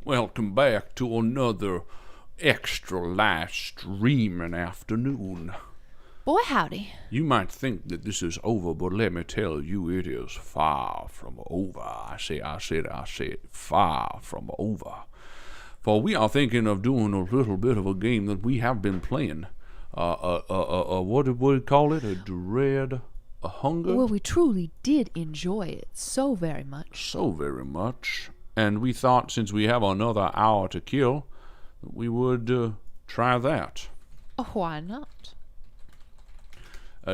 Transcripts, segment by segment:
Welcome back to another extra live streaming afternoon. Boy, howdy. You might think that this is over, but let me tell you, it is far from over. I said, far from over. For we are thinking of doing a little bit of a game that we have been playing. What did we call it? A hunger? Well, we truly did enjoy it so very much. So very much. And we thought, since we have another hour to kill, we would try that. Oh, why not?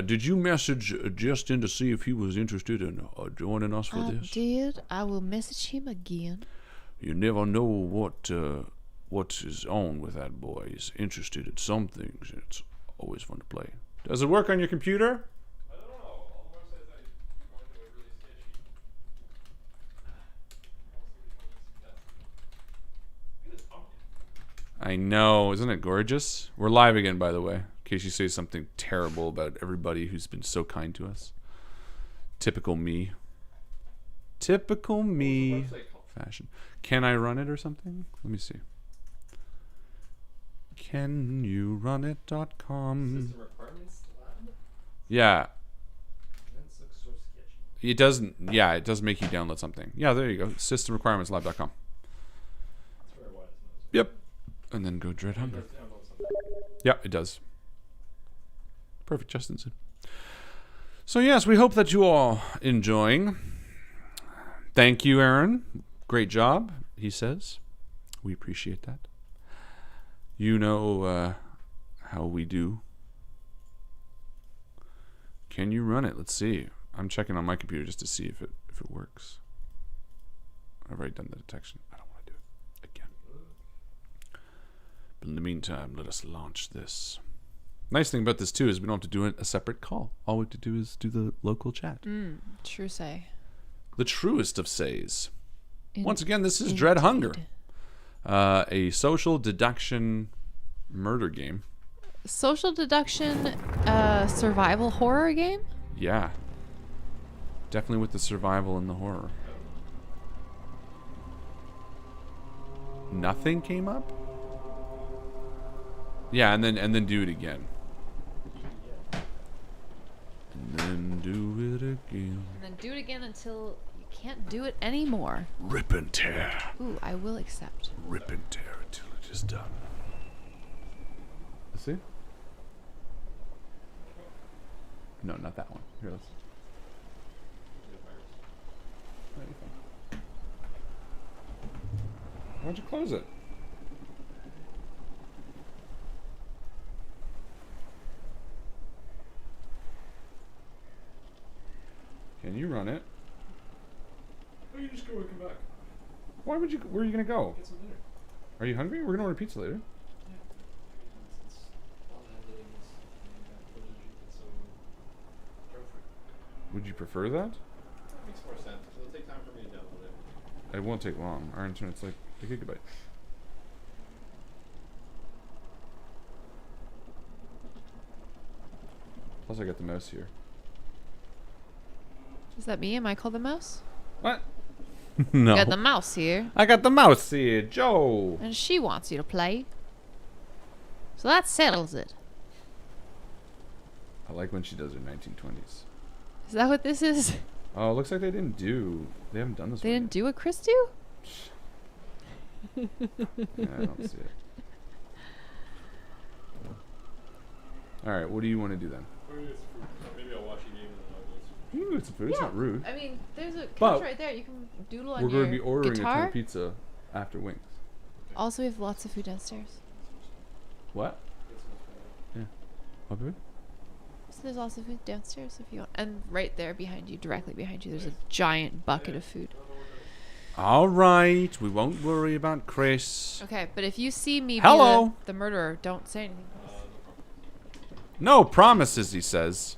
Did you message Justin to see if he was interested in joining us for this? I did. I will message him again. You never know what is on with that boy. He's interested in some things, and it's always fun to play. Does it work on your computer? I don't know. All the websites I keep going to are really sketchy. Look at this pumpkin. I know. Isn't it gorgeous? We're live again, by the way, in case you say something terrible about everybody who's been so kind to us. Typical me. Typical me. What's the website called? Fashion. Can I run it or something? Let me see. CanYouRunIt.com. System requirements lab? Yeah. That looks so sketchy. It doesn't. Yeah, it does make you download something. Yeah, there you go. SystemRequirementsLab.com. That's where I was. Yep. And then go Dread Hunger. Yeah, it does. Perfect, Justin's in. So yes, we hope that you are enjoying. Thank you, Aaron. Great job, he says. We appreciate that. You know how we do. Can you run it? Let's see. I'm checking on my computer just to see if it works. I've already done the detection. I don't want to do it again. But in the meantime, let us launch this. Nice thing about this too is we don't have to do a separate call. All we have to do is do the local chat. True say. The truest of says. In- Once again, this is indeed. Dread Hunger, a social deduction murder game. Social deduction, survival horror game? Yeah. Definitely with the survival and the horror. Nothing came up? Yeah, and then do it again. And then do it again. And then do it again until you can't do it anymore. Rip and tear. Ooh, I will accept. Rip and tear until it is done. Let's see. No, not that one. Here, let's. There you go. Why don't you close it? Can you run it? Oh, you just go and come back. Why would you? Where are you gonna go? Get some dinner. Are you hungry? We're gonna order pizza later. Yeah. Since all the editing is footage, it's so drunk food. Would you prefer that? That makes more sense. It'll take time for me to download it. It won't take long. Our internet's like a gigabyte. Plus, I got the mouse here. Is that me? Am I called the mouse? What? No. Got the mouse here, I got the mouse here, Joe. and she wants you to play. So that settles it. I like when she does her 1920s. Is that what this is? Oh, it looks like they haven't done this They one didn't do what Chris do? yet. Yeah, I don't see it. Alright, what do you want to do then? Maybe I'll watch a game and then I'll go. You can get some food, it's not rude. I mean, there's a couch But right there. You can doodle on We're your going to be ordering a ton guitar. of pizza after Wings. Also, we have lots of food downstairs. What? What, baby? So there's lots of food downstairs if you want. And right there behind you, directly behind you, there's a giant bucket of food. Alright, we won't worry about Chris. Okay, but if you see me Hello. be the murderer, don't say anything. No promises, he says.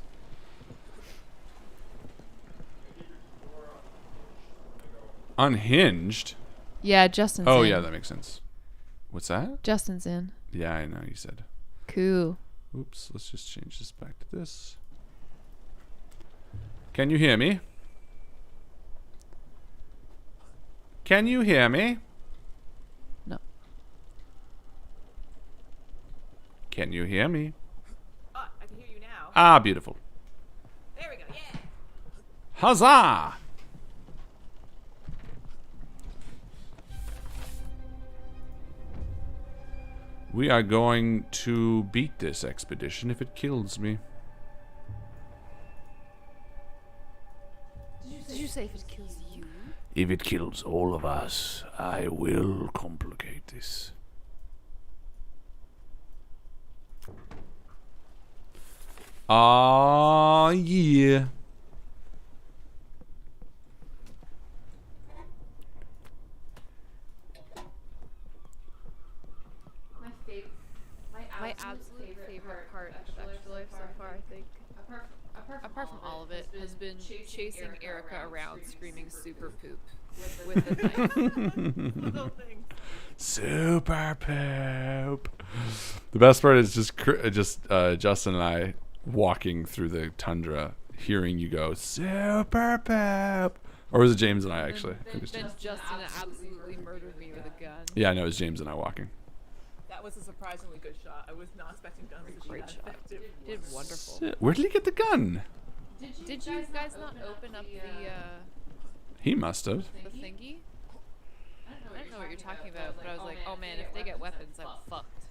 Unhinged? Yeah, Justin's in. Oh, yeah, that makes sense. What's that? Justin's in. Yeah, I know, you said. Cool. Oops, let's just change this back to this. Can you hear me? Can you hear me? Can you hear me? Oh, I can hear you now. Ah, beautiful. There we go. Yeah. Huzzah! We are going to beat this expedition if it kills me. Did you say if it kills you? If it kills all of us, I will complicate this. Ah, yeah. My absolute favorite part of the Afterlife so far, I think, apart from all of it, has been chasing Erica around screaming super poop with a knife. Little thing. Super poop. The best part is just Justin and I walking through the tundra, hearing you go super poop. Or was it James and I actually? Then Justin absolutely murdered me with a gun. Yeah, I know it was James and I walking. That was a surprisingly good shot. I was not expecting guns to be Great that shot. effective. Did wonderful. Shit, where did he get the gun? Did you guys not open up He must have. the thingy? I don't know what you're talking about, but I was like, oh man, if they get weapons, I'm fucked.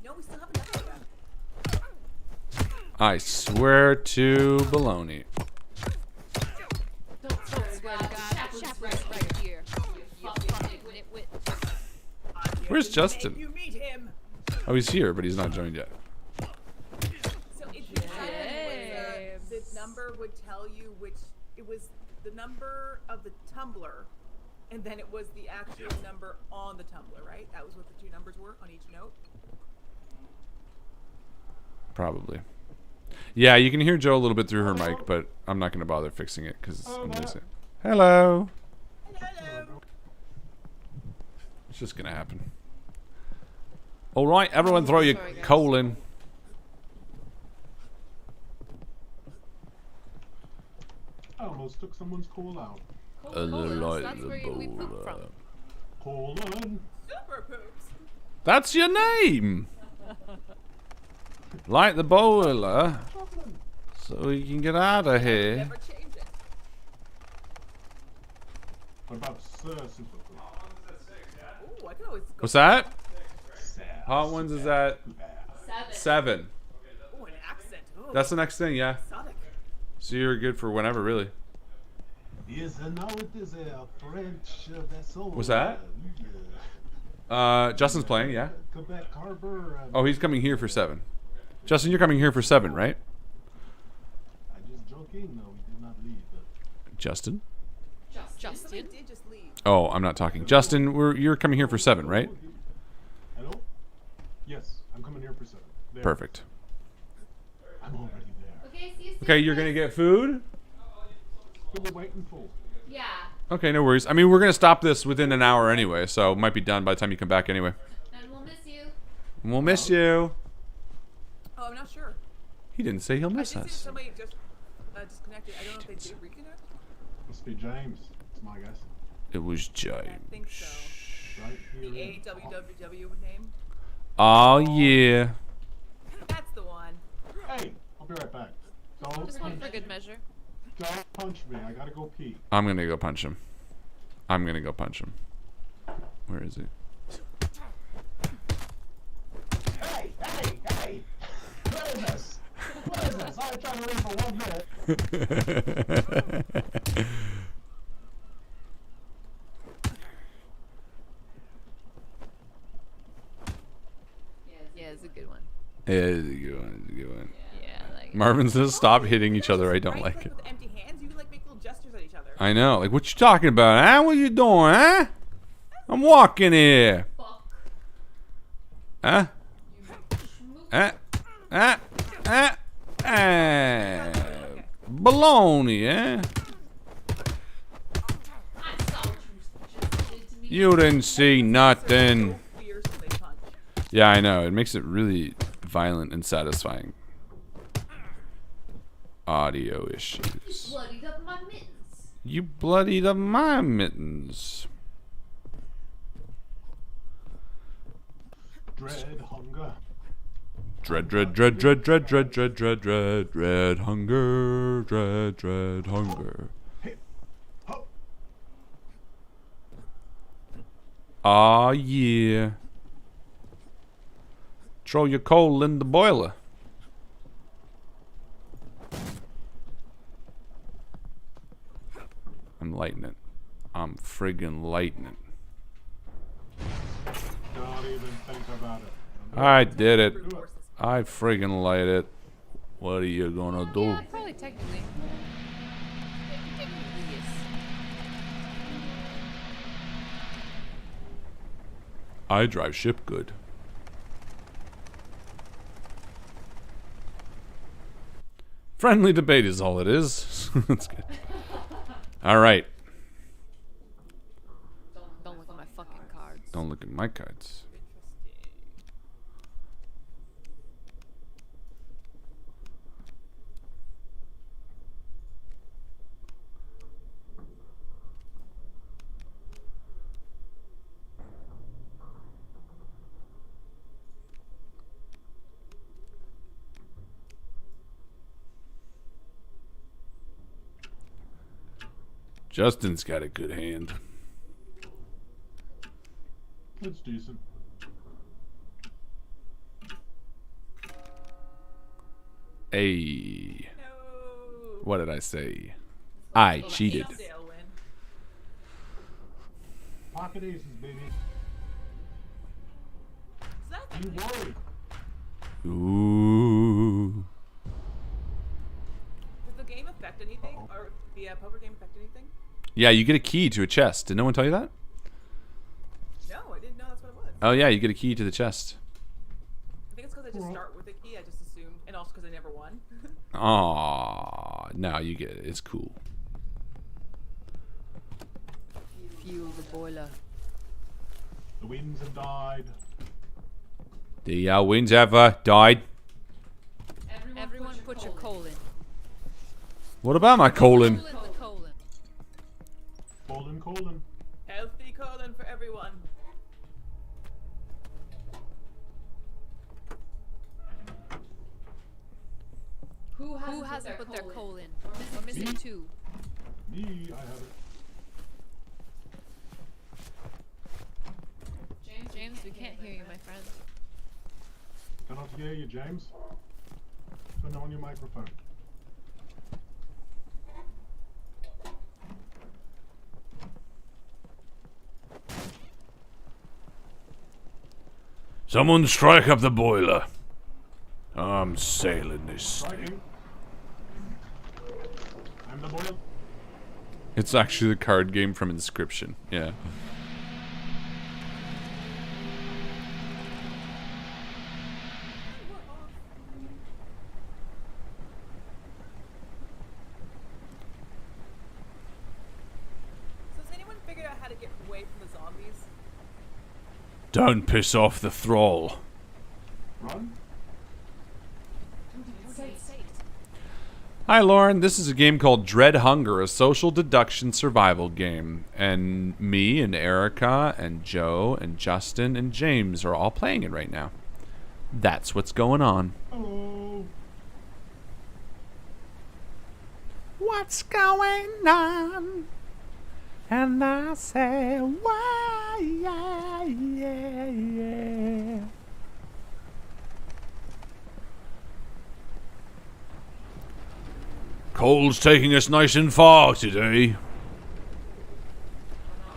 No, we still have another gun. I swear to baloney. Don't swear to God, the chapter's right here. You fucking nitwit. I'm here Where's to Justin? make you meet him. Oh, he's here, but he's not joined yet. So if you had the number would tell you which it was the number of the tumbler, and then it was the actual number on the tumbler, right? That was what the two numbers were on each note. Probably. Yeah, you can hear Joe a little bit through her mic, but I'm not going to bother fixing it because I'm going to say, hello. Hello. It's just going to happen. All right, everyone throw your Sorry, guys. coal in. I almost took someone's call out. Colas, that's where we poop from. Colon. Super poops. That's your name. Light the boiler so we can get out of here. Never change it. What about Sir Super? Ooh, I can always go. What's that? Sir. Hot ones is at 7. Ooh, an accent. Ooh, That's the next thing, yeah. exotic. So you're good for whenever, really. Yes, and now it is a French vessel. What's that? Justin's playing, yeah. Quebec Harbor. Oh, he's coming here for 7. Justin, you're coming here for 7, right? I'm just joking. No, we did not leave. Justin? Somebody Justin? did just leave. Oh, I'm not talking. Justin, you're coming here for 7, right? Hello? Yes, I'm coming here for 7. There. Perfect. I'm already there. Okay, see you soon. Okay, you're gonna get food? We were waiting for. Yeah. Okay, no worries. I mean, we're gonna stop this within an hour anyway, so it might be done by the time you come back anyway. And we'll miss you. We'll miss you. Oh, I'm not sure. He didn't say he'll I miss did see us. somebody just disconnected. I don't know if they did reconnect. Must be James. It's my guess. It was I James. think so. Right here. The in- AWWW name. Oh yeah. That's the one. Hey, I'll be right back. Don't, Just one for good measure. don't punch me. I gotta go pee. I'm gonna go punch him. I'm gonna go punch him. Where is he? Hey, hey, hey! What is this? What is this? I'm trying to leave for 1 minute. Yeah, it's a good one. Yeah, it's a good one. It's a good one. Yeah, like. Marvin says, "Stop hitting each other. I don't Right, like it." With empty hands, you can like make little gestures at each other. I know. Like, what you talking about? Huh? What you doing? Huh? I'm walking here. Huh? Huh? Huh? Huh? Baloney, eh? You didn't see nothing. So fierce when they punch. Yeah, I know. It makes it really violent and satisfying. Audio issues. Bloodied up my mittens. You bloodied up my mittens. Dread hunger. Dread, dread, dread, dread, dread, dread, dread, dread, dread, dread, hunger, dread, dread, hunger. Hop. Aw, yeah. Throw your coal in the boiler. I'm lighting it. I'm friggin' lighting it. Don't even think about it. I did it. I friggin' light it. What are you gonna do? Yeah, probably technically. Technically, yes. I drive ship good. Friendly debate is all it is. That's good. All right. Don't look at my fucking cards. Don't look at my cards. Justin's got a good hand. It's decent. Hey. No. What did I say? I cheated. Dale win. Pocket aces, baby. Is that You worry. Ooh. Does the game affect anything? Or the poker game affect anything? Yeah, you get a key to a chest. Did no one tell you that? No, I didn't know that's what it was. Oh yeah, you get a key to the chest. I think it's because I just start with a key. I just assumed, and also because I never won. Aw, now you get it. It's cool. Fuel the boiler. The winds have died. The winds have died. Everyone put your coal in. What about my colon? Coal in the colon. Colon. Healthy colon for everyone. Who hasn't put their coal in? We're missing two. Me, I have it. James, we can't hear you, my friend. Cannot hear you, James. Turn on your microphone. Someone strike up the boiler. I'm sailing this thing. Striking. I'm the boil. It's actually the card game from Inscription. Yeah. So has anyone figured out how to get away from the zombies? Don't piss off the thrall. Run. Hi, Lauren. This is a game called Dread Hunger, a social deduction survival game. And me and Erica and Joe and Justin and James are all playing it right now. That's what's going on. Hello. What's going on? And I say, why, yeah, yeah, yeah. Cole's taking us nice and far today.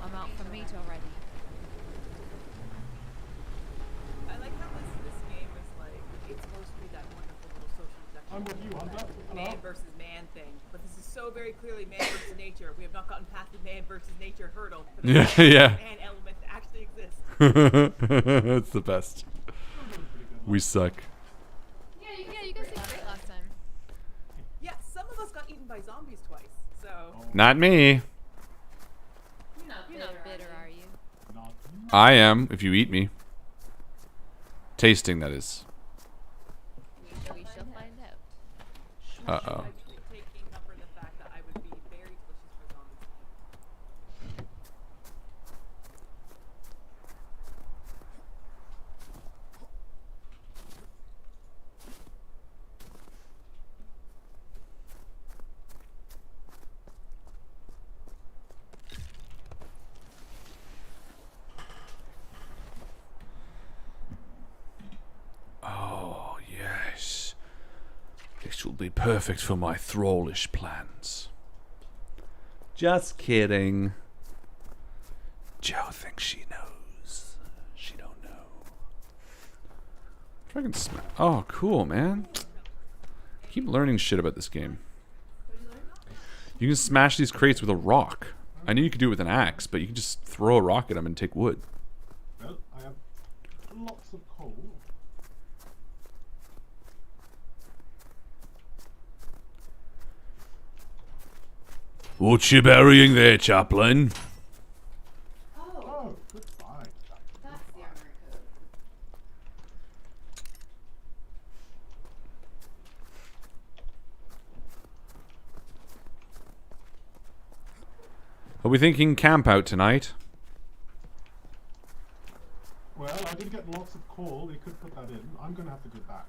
I'm out for meat already. I like how this game is like, it's supposed to be that wonderful little social I'm deduction. with you, Hunter. Man Hello. versus man thing. But this is so very clearly man versus nature. We have not gotten past the man versus nature hurdle for the Yeah, yeah. man element to actually exist. It's the best. We suck. Yeah, you guys did great last time. Yeah, some of us got eaten by zombies twice, so. Not me. You're not bitter, are you? Not. I am, if you eat me. Tasting, that is. We shall find out. Uh-oh. Taking comfort in the fact that I would be very delicious for zombies. She'll be perfect for my thrallish plans. Just kidding. Joe thinks she knows. She don't know. If I can oh, cool, man. Keep learning shit about this game. You can smash these crates with a rock. I knew you could do it with an axe, but you can just throw a rock at them and take wood. Well, I have lots of coal. What you burying there, chaplain? Oh, goodbye. That's the armor code. Are we thinking camp out tonight? Well, I did get lots of coal. They could put that in. I'm going to have to go back.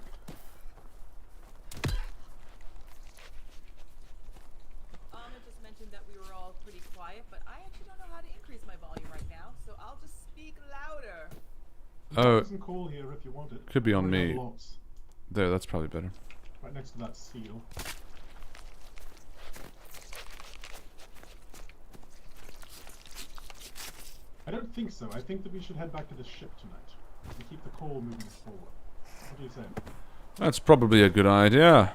Anna just mentioned that we were all pretty quiet, but I actually don't know how to increase my volume right now, so I'll just speak louder. Oh, There's some coal here if you want it. could be on I have me. lots. There, that's probably better. Right next to that seal. I don't think so. I think that we should head back to the ship tonight and keep the coal moving forward. What do you say? That's probably a good idea.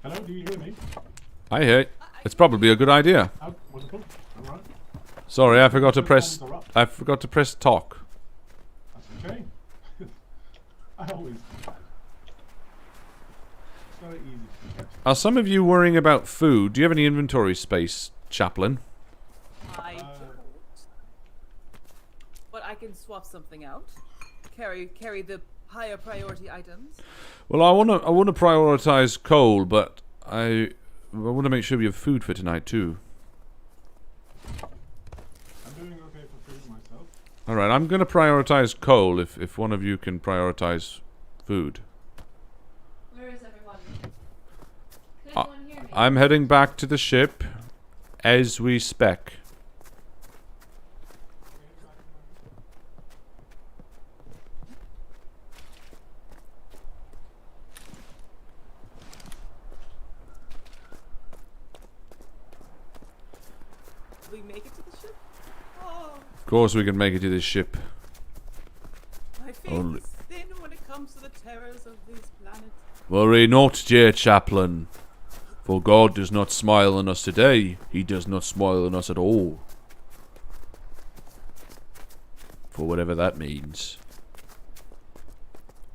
Hello, do you hear me? I hear it. It's probably a good idea. Oh, wonderful. All right. Sorry, I forgot to press. I forgot to press talk. That's okay. I always do that. It's very easy to forget. Are some of you worrying about food? Do you have any inventory space, chaplain? I don't. But I can swap something out. Carry the higher priority items. Well, I wanna prioritize coal, but I wanna make sure we have food for tonight too. I'm doing okay for food myself. All right, I'm gonna prioritize coal. If one of you can prioritize food. Where is everyone? Can Uh, anyone hear me? I'm heading back to the ship as we spec. Will we make it to the ship? Oh, Of course, we can make it to this ship. my faith Only- is thin when it comes to the terrors of this planet. Worry not, dear chaplain, for God does not smile on us today. He does not smile on us at all. For whatever that means.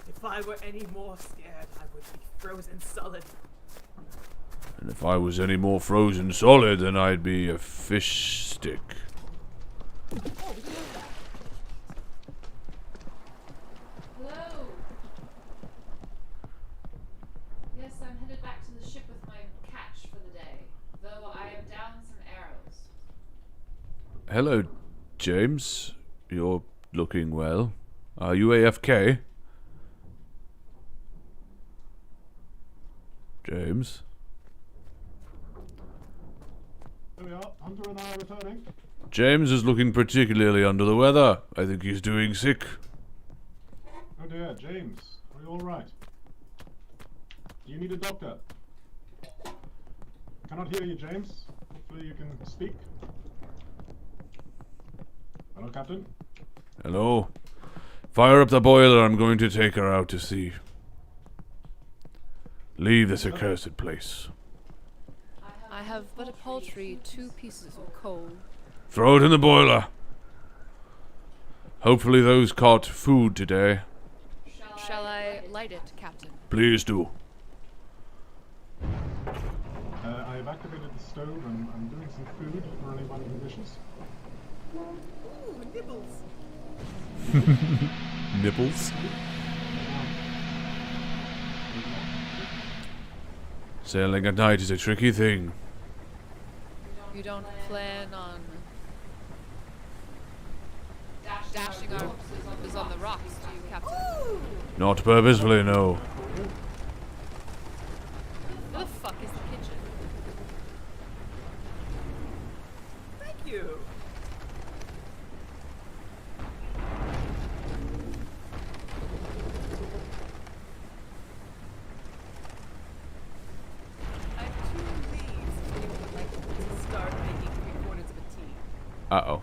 If I were any more scared, I would be frozen solid. And if I was any more frozen solid, then I'd be a fish stick. Hello. Yes, I'm headed back to the ship with my catch for the day, though I am down some arrows. Hello, James. You're looking well. Are you AFK? James? There we are. Hunter and I are returning. James is looking particularly under the weather. I think he's doing sick. Oh dear, James. Are you alright? Do you need a doctor? Cannot hear you, James. Hopefully you can speak. Hello, Captain. Hello? Fire up the boiler. I'm going to take her out to sea. Leave this accursed place. I have but a paltry 2 pieces of coal. Throw it in the boiler. Hopefully those caught food today. Shall I light it, Captain? Please do. I have activated the stove and I'm doing some food for anyone who wishes. Ooh, nibbles. Nipples? Sailing at night is a tricky thing. You don't plan on dashing our corpses on the rocks, do you, Captain? Not purposefully, no. Where the fuck is the kitchen? Thank you. Uh-oh.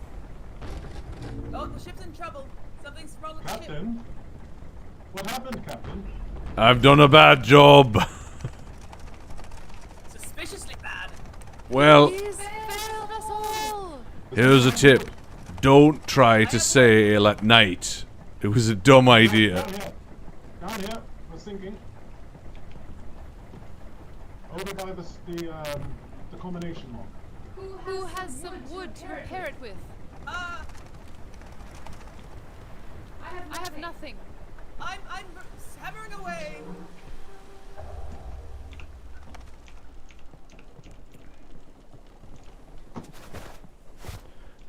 Oh, the ship's in trouble. Something's wrong with the ship. Captain? What happened, Captain? I've done a bad job. Suspiciously bad. Well, He's failed us all. here's a tip. Don't try to sail at night. It was a dumb idea. Down here. Down here. We're sinking. Over by the combination lock. Who has some wood to repair it with? I I have nothing. I'm hammering away.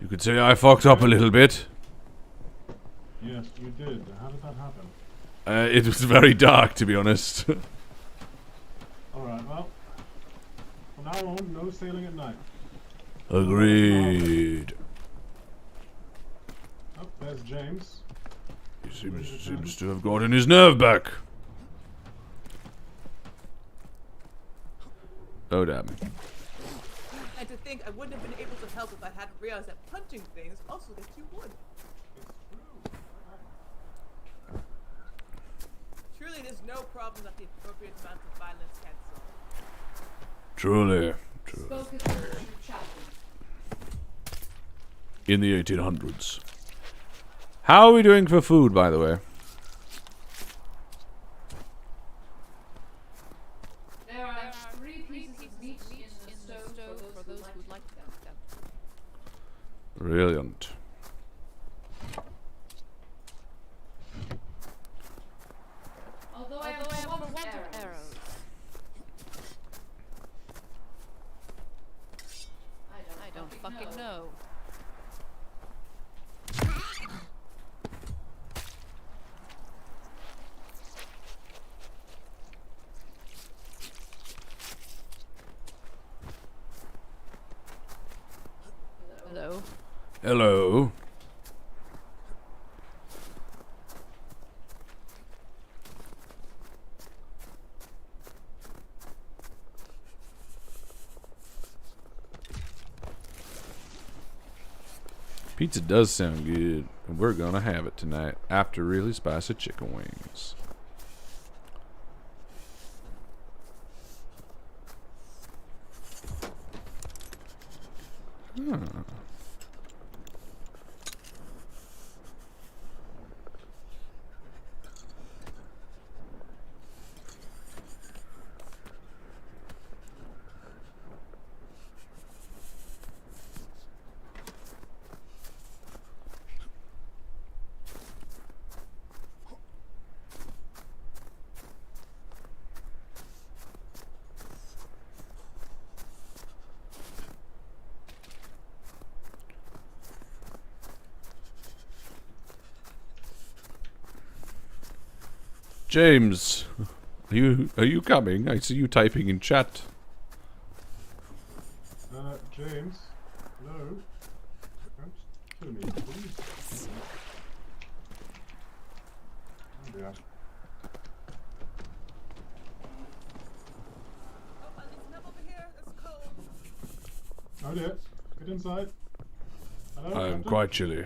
You could say I fucked up a little bit. Yes, you did. How did that happen? It was very dark, to be honest. Alright, well. From now on, no sailing at night. Agreed. Oh, there's James. He seems to have gotten his nerve back. Oh, damn. And to think I wouldn't have been able to help if I hadn't realized that punching things also gets you wood. Truly, there's no problem that the appropriate amount of violence can't solve. Truly. In the 1800s. How are we doing for food, by the way? There are 3 pieces of meat in the stove for those who would like them. Brilliant. Although I am for want of arrows. I don't fucking know. Hello. Hello. Pizza does sound good, and we're gonna have it tonight after really spicy chicken wings. Huh. James, are you coming? I see you typing in chat. James? Hello? Don't kill me, please. Oh dear. Oh, I need some help over here. It's cold. Oh dear. Get inside. Hello, I am Captain? quite chilly.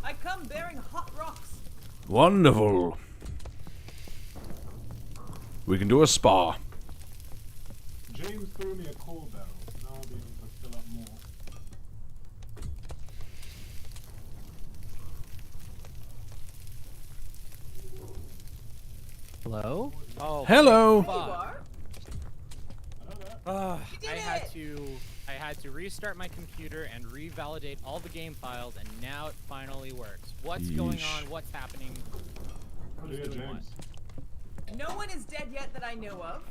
I come bearing hot rocks. Wonderful. We can do a spa. James threw me a coal barrel. Now I'll be able to fill up more. Hello? Oh, Hello. There you are. Hello there. You did it! I had to restart my computer and revalidate all the game files, and now it finally works. What's going Yeesh. on? What's happening? Oh Who's dear, doing what? James. No one is dead yet that I know of,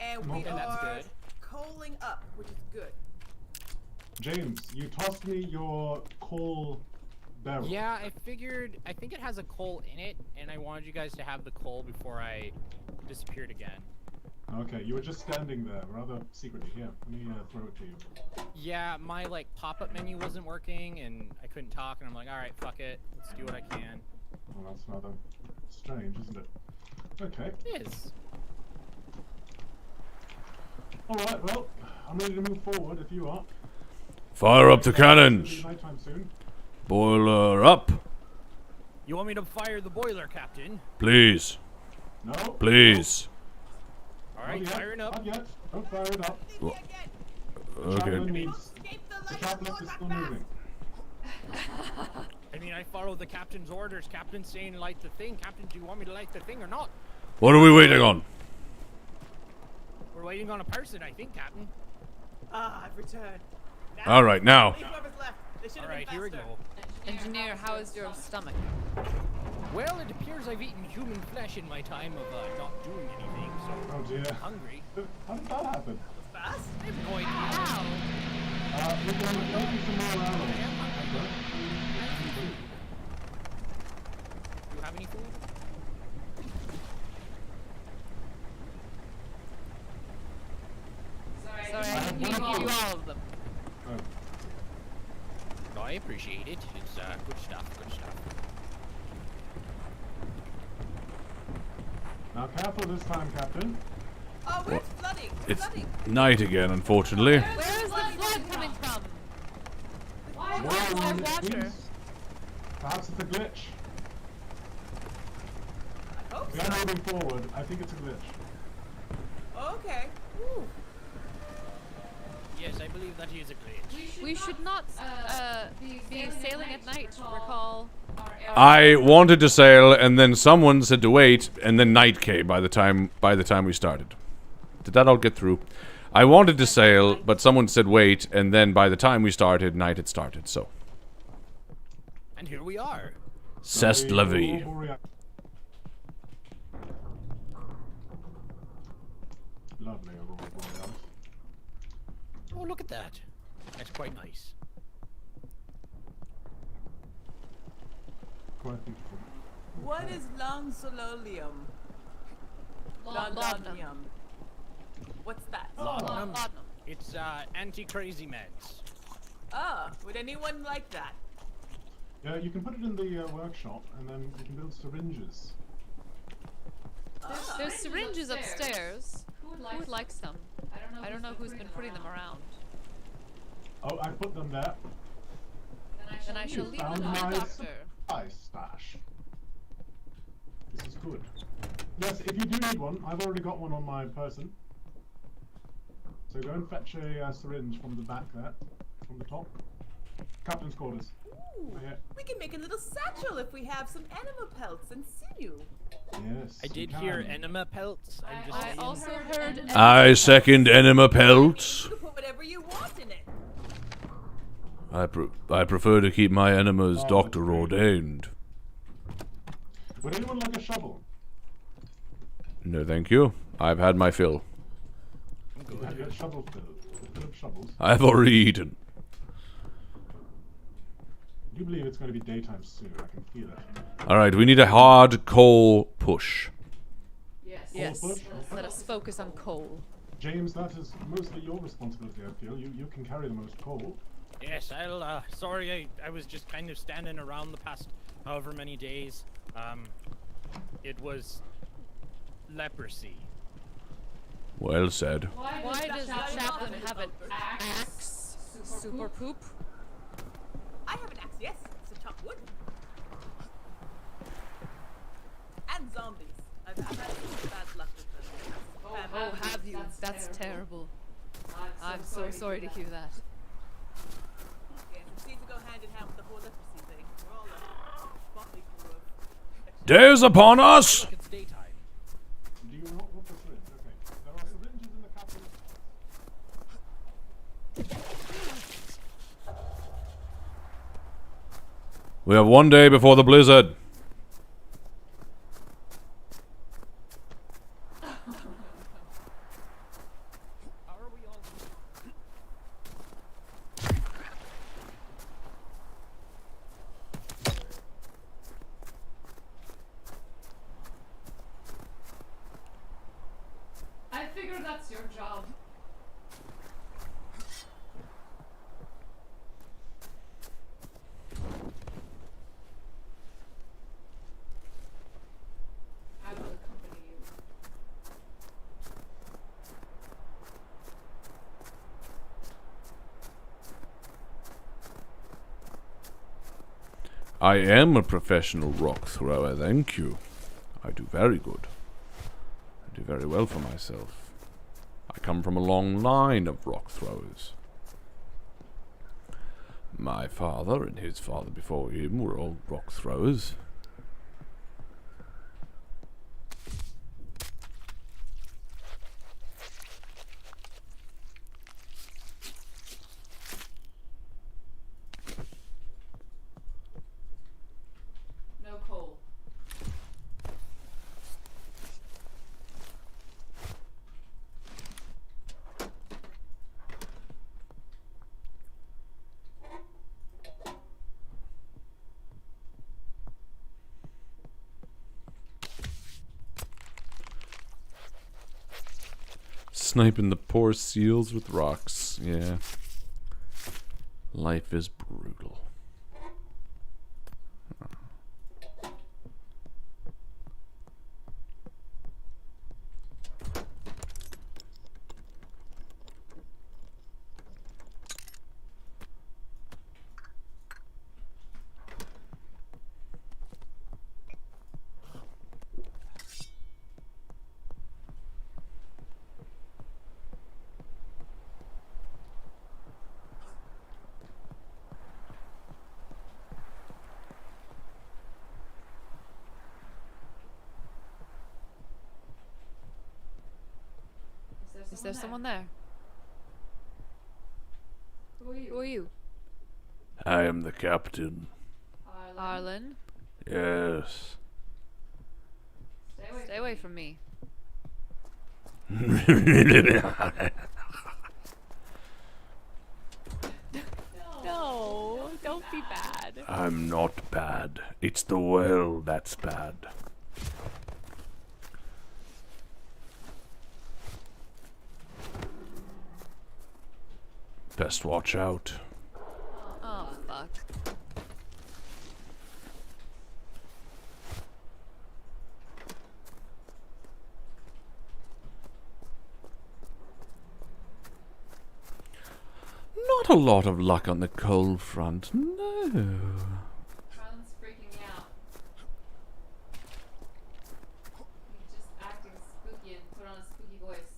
and we Okay, that's are good. coaling up, which is good. James, you tossed me your coal barrel. Yeah, I figured. I think it has a coal in it, and I wanted you guys to have the coal before I disappeared again. Okay, you were just standing there, rather secretly. Here, let me throw it to you. Yeah, my like pop-up menu wasn't working, and I couldn't talk, and I'm like, all right, fuck it, let's do what I can. Well, that's rather strange, isn't it? Okay. It is. All right. Well, I'm ready to move forward if you are. Fire up the It's gonna cannons. be nighttime soon. Boiler up, You want me to fire the boiler, Captain? please. No. Please. All right, Not yet. firing up. Not yet. Don't fire it up. Okay. Chaplain needs. The chaplain is still moving. I mean, I follow the captain's orders. Captain's saying light the thing. Captain, do you want me to light the thing or not? What are we waiting on? We're waiting on a person, I think, Captain. Ah, I've returned. All right, now. Leave whoever's left. They should All have right, been here we faster. go. Engineer, how is your stomach? Well, it appears I've eaten human flesh in my time of not doing anything, so Oh dear. I'm hungry. How did that happen? Fast? I have no idea. We can look some more around. Do you have any food? Sorry, I didn't give you all of them. Oh. No, I appreciate it. It's good stuff, good stuff. Now careful this time, Captain. Oh, where's flooding? It's Flooding. night again, unfortunately. Where is the flood coming from? Why is there water? Please. Perhaps it's a glitch. I hope We so. are moving forward. I think it's a glitch. Okay. Whew. Yes, I believe that is a glitch. We should not be sailing at night, recall. I wanted to sail, and then someone said to wait, and then night came by the time we started. Did that all get through? I wanted to sail, but someone said wait, and then by the time we started, night had started. So, And here we are. c'est la vie. Lovely aurora borealis. Oh, look at that. That's quite nice. Quite beautiful. What is longsololium? Laudanum. What's that? Laudanum. Laudanum. It's anti-crazy meds. Ah, would anyone like that? Yeah, you can put it in the workshop, and then you can build syringes. Ah. There's syringes upstairs. Who would like some? I don't know who's been putting them around. Oh, I put them there. Then I shall leave found them with the my doctor. Ice stash. This is good. Yes, if you do need one, I've already got one on my person. So go and fetch a syringe from the back there, from the top. Captain's quarters. Ooh, Right here. we can make a little satchel if we have some animal pelts and sinew. Yes. I you did hear can. enema pelts. I'm just I saying. also heard. I second enema pelts. You can put whatever you want in it. I prefer to keep my enemas Oh, doctor that's great. ordained. Would anyone like a shovel? No, thank you. I've had my fill. You have your shovel filled. Fill up shovels. I've already eaten. I do believe it's going to be daytime soon. I can feel it. All right, we need a hard coal push. Yes. Push? Let us focus on coal. James, that is mostly your responsibility, I feel. You can carry the most coal. Yes, sorry, I was just kind of standing around the past however many days. It was leprosy. Well said. Why does the chaplain have an axe? Super poop? I have an axe, yes. It's a chop wood. And zombies. I've had some bad luck with them. Oh, have you? That's terrible. I'm so sorry to hear that. Yes, it seems to go hand in hand with the whole leprosy thing. We're all a motley crew of... Days upon us! Look, it's daytime. Do you not want the syringe? Okay. There are syringes in the captain's... We have one day before the blizzard. How are we all? sure that's your job. I will accompany you. I am a professional rock thrower, thank you. I do very good. I do very well for myself. I come from a long line of rock throwers. My father and his father before him were all rock throwers. No coal. Sniping the poor seals with rocks, yeah. Life is brutal. Is there someone there? Who are you? I am the captain. Harlan? Yes. Stay away from me. No, don't be bad. I'm not bad. It's the well that's bad. Best watch out. Oh, fuck. Not a lot of luck on the coal front, no. Harlan's freaking me out. He's just acting spooky and put on a spooky voice.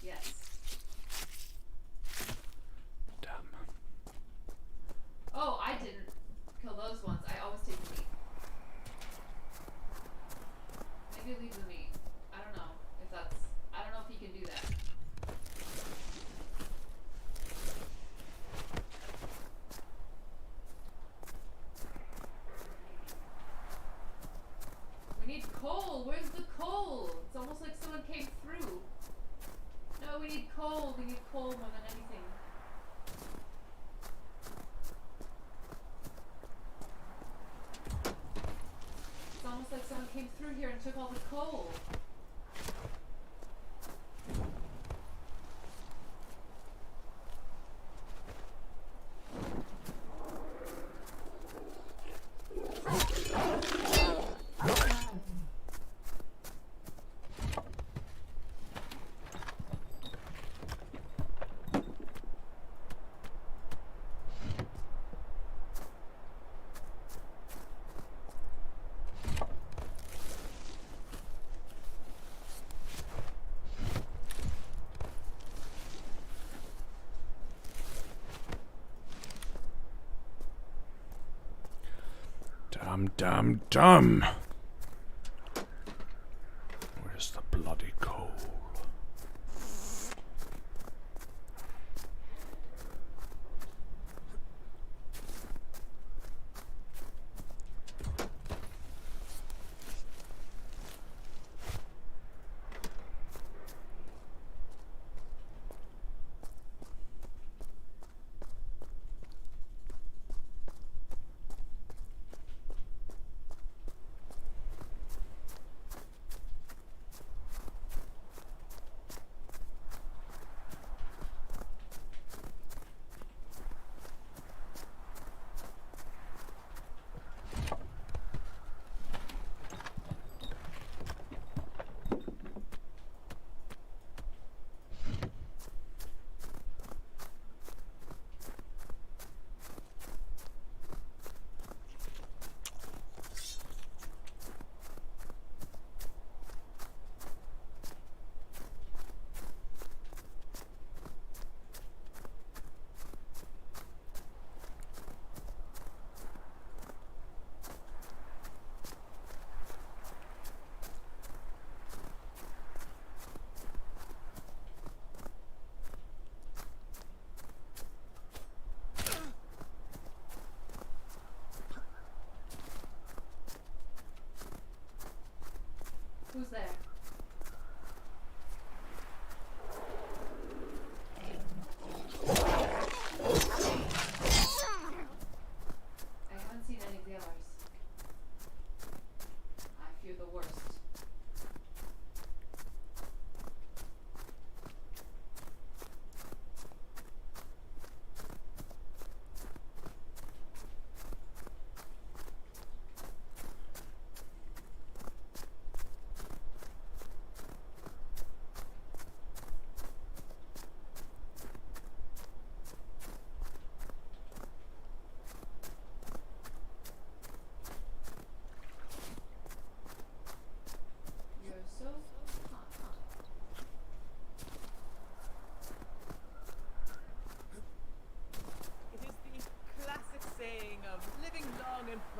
Yes. Damn. Oh, I didn't kill those ones. I always take the meat. Maybe leave the meat. I don't know if that's. I don't know if he can do that. We need coal. Where's the coal? It's almost like someone came through. No, we need coal. We need coal more than anything. It's almost like someone came through here and took all the coal. Damn. Where's the bloody coal?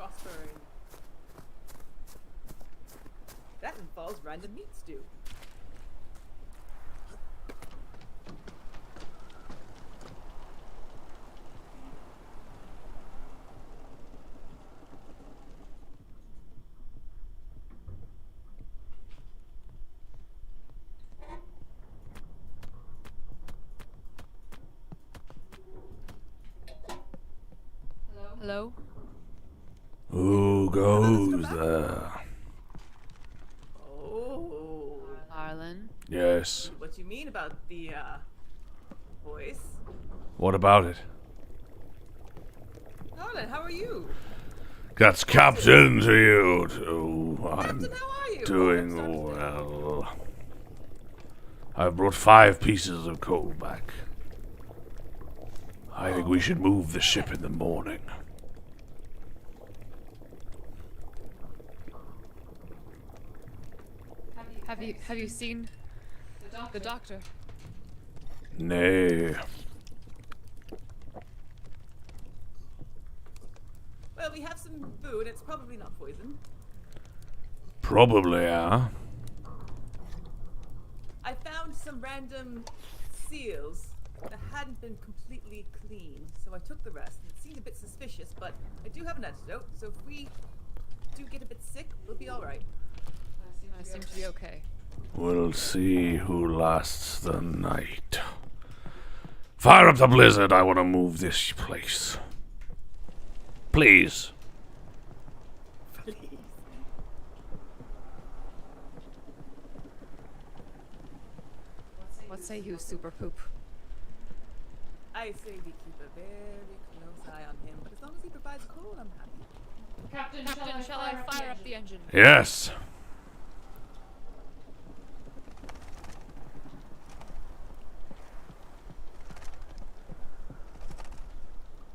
prospering. That involves random meat stew. Hello? Who goes there? Oh. Harlan? Yes. What you mean about the, voice? What about it? Harlan, how are you? That's Captain to you too. I'm Captain, how are you? doing Oh, I'm sorry. well. I've brought 5 pieces of coal back. I think we should move the ship in the morning. Have you seen the doctor? Nay. Well, we have some food. It's probably not poison. Probably, yeah. I found some random seals that hadn't been completely cleaned, so I took the rest. It seemed a bit suspicious, but I do have an antidote, so if we do get a bit sick, we'll be alright. I seem to be okay. We'll see who lasts the night. Fire up the blizzard. I want to move this place. Please. Please. What say you, Super Poop? I say we keep a very close eye on him, but as long as he provides coal, I'm happy. Captain, shall I fire up the engine? Yes.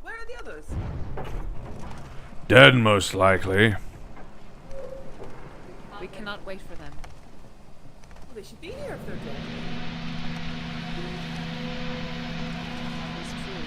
Where are the others? Dead, most likely. We cannot wait for them. Well, they should be here if they're dead. It's true.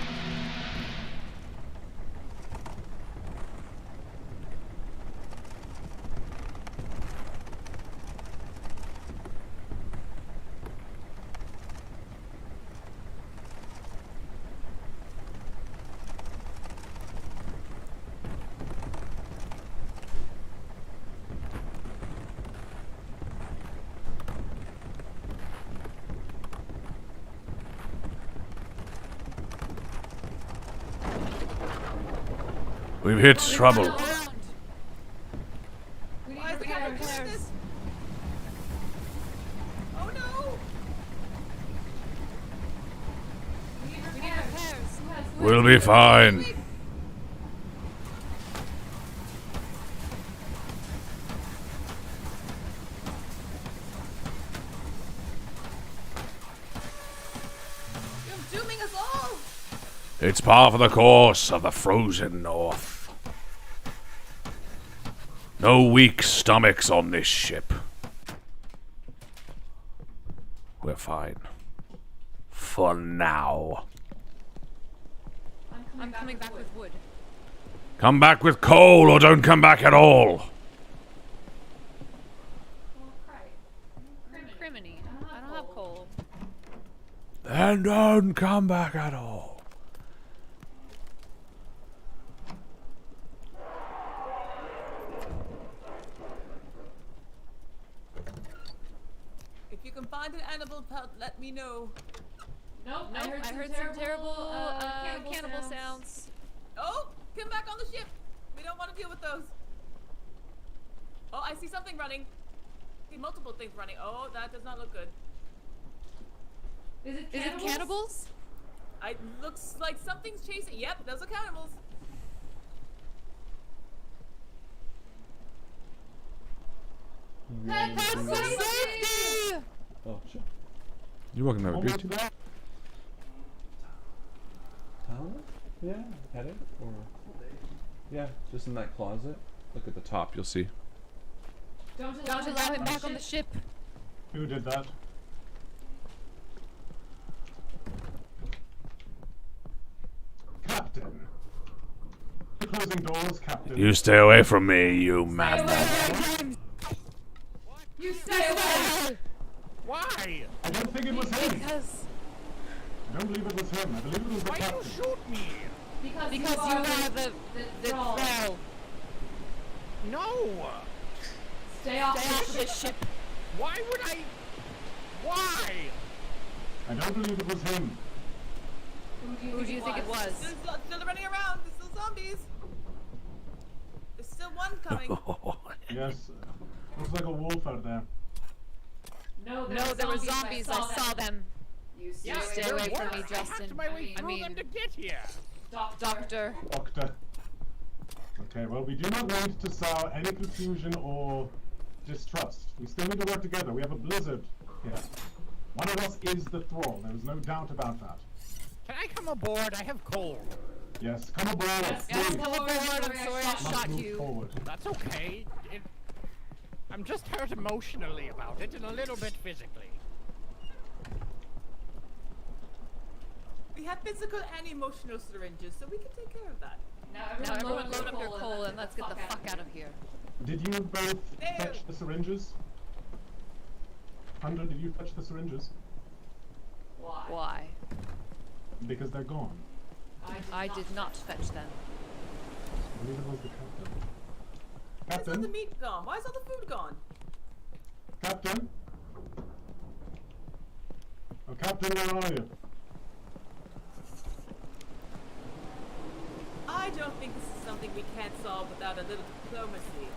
We've hit trouble. Why is the guy repairing this? Oh no! We need repairs. We'll be fine. You're dooming us all! It's par for the course of the frozen north. No weak stomachs on this ship. We're fine. For now. I'm coming back with wood. Come back with coal or don't come back at all. Criminy. I don't have coal. Then don't come back at all. If you can find an animal pelt, let me know. Nope, I heard some terrible cannibal sounds. Oh! Come back on the ship! We don't want to deal with those. Oh, I see something running. I see multiple things running. Oh, that does not look good. Is it cannibals? It looks like something's chasing. Yep, those are cannibals. Safety! Oh, sure. You're welcome to have a beat. Tyler? Yeah, had it? Or... Yeah, just in that closet. Look at the top, you'll see. Don't allow him back on the ship. Who did that? Captain. closing doors, Captain. You stay away from me, you madman. You stay away! Why? I don't think it was him. Because I don't believe it was him. I believe it was the Why captain. you shoot me? you are the troll. No. Stay off the ship. Why would I? Why? I don't believe it was him. Who do you think it was? Still running around. There's still zombies. There's still one coming. Yes. Looks like a wolf out there. No, there were zombies. I saw them. You stay there away from were. me, I hacked Justin. my way through them to get here. Doctor. Doctor. Okay, well, we do not need to sow any confusion or distrust. We still need to work together. We have a blizzard here. One of us is the thrall. There is no doubt about that. Can I come aboard? I have coal. Yes, come aboard. Yes, please. come aboard. I'm sorry I Must shot move you. forward. That's okay. I'm just hurt emotionally about it and a little bit physically. We have physical and emotional syringes, so we can take care of that. Now everyone load up your coal and let's get the fuck out of here. Did you both fetch the syringes? Hunter, did you fetch the syringes? Why? Because they're gone. I did not fetch them. I believe it was the captain. Why is all the Captain? meat gone? Why is all the food gone? Captain? Oh, Captain, where are you? I don't think this is something we can't solve without a little diplomacy.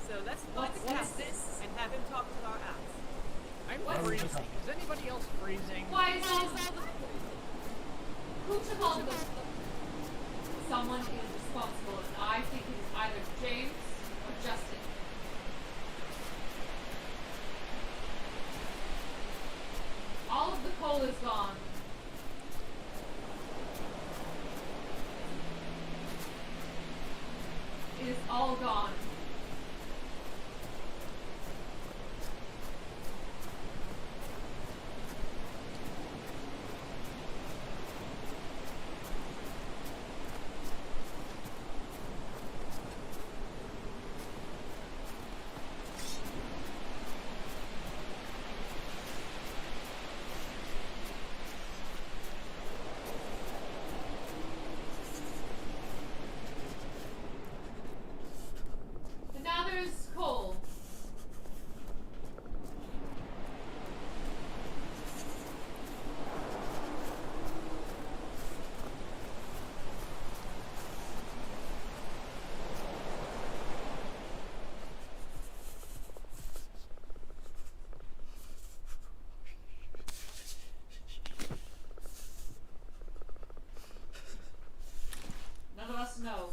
So let's find the captain and have him talk to our ass. I'm freezing. Is anybody else freezing? Why is all the... Who took all the... Someone is responsible, and I think it is either James or Justin. All of the coal is gone. It is all gone. And now there's coal. None of us know.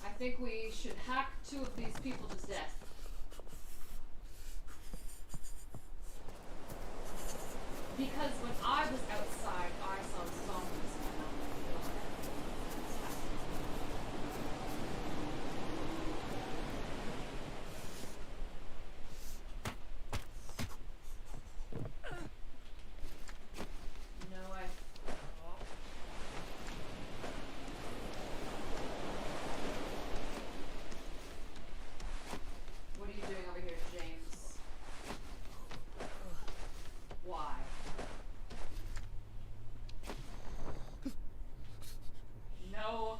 I think we should hack 2 of these people to death. Because when I was outside, I saw zombies come out of the water. No, What are you doing over here, James? Why? No.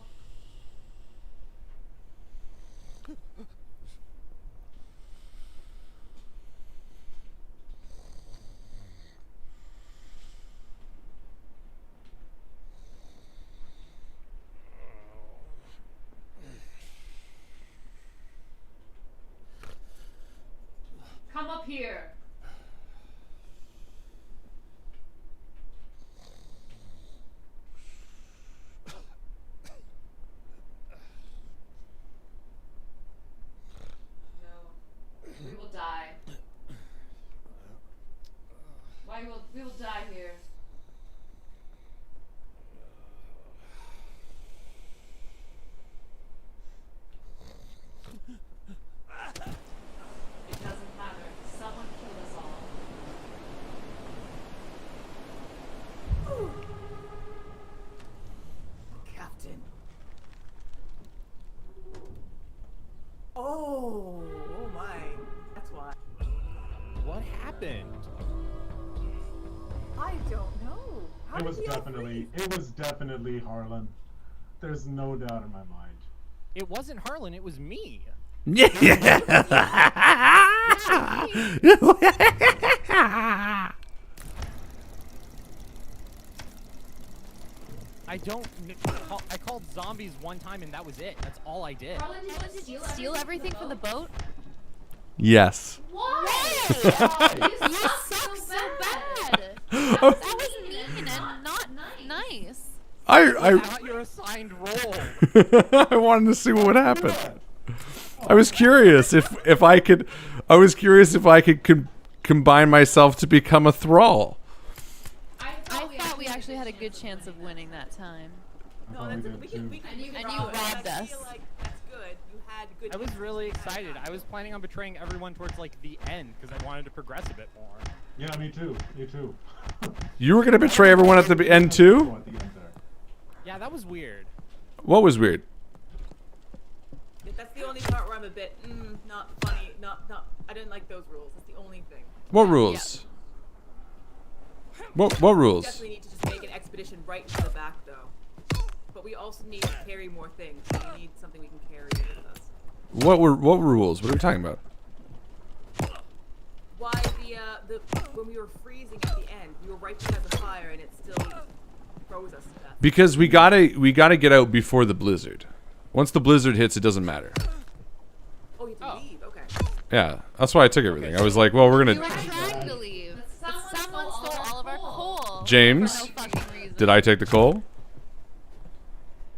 Come up here. No. We will die. We will die here. happened? I don't know. How It did was he all definitely, freeze? it was definitely Harlan. There's no doubt in my mind. It wasn't Harlan, it was me. Yeah. I called zombies one time and that was it. That's all I did. Did you steal everything from the boat? Yes. Why? You suck so bad. That was mean and not nice. I Not your assigned role. I wanted to see what would happen. I was curious if I could. I was curious if I could combine myself to become a thrall. I thought we actually had a good chance of winning that time. No, thought we that's did we too. can And you rob it. robbed I us. feel like that's good. You had good. I was chances really that excited. time. I was planning on betraying everyone towards like the end because I wanted to progress a bit more. Yeah, me too. Me too. You were gonna betray everyone at the end too? At the end there. Yeah, that was weird. What was weird? That's the only part where I'm a bit not funny. Not. I didn't like those rules. That's the only thing. What rules? What rules? Definitely need to just make an expedition right into the back though. But we also need to carry more things. We need something we can carry with us. What rules? What are we talking about? Why the when we were freezing at the end, we were right beside the fire and it still froze us to death. Because we gotta get out before the blizzard. Once the blizzard hits, it doesn't matter. Oh, you have to leave. Okay. Yeah, that's why I took everything. I was like, well, we're We were gonna. trying to leave, but someone stole all of our coal. James? For no fucking reason. Did I take the coal?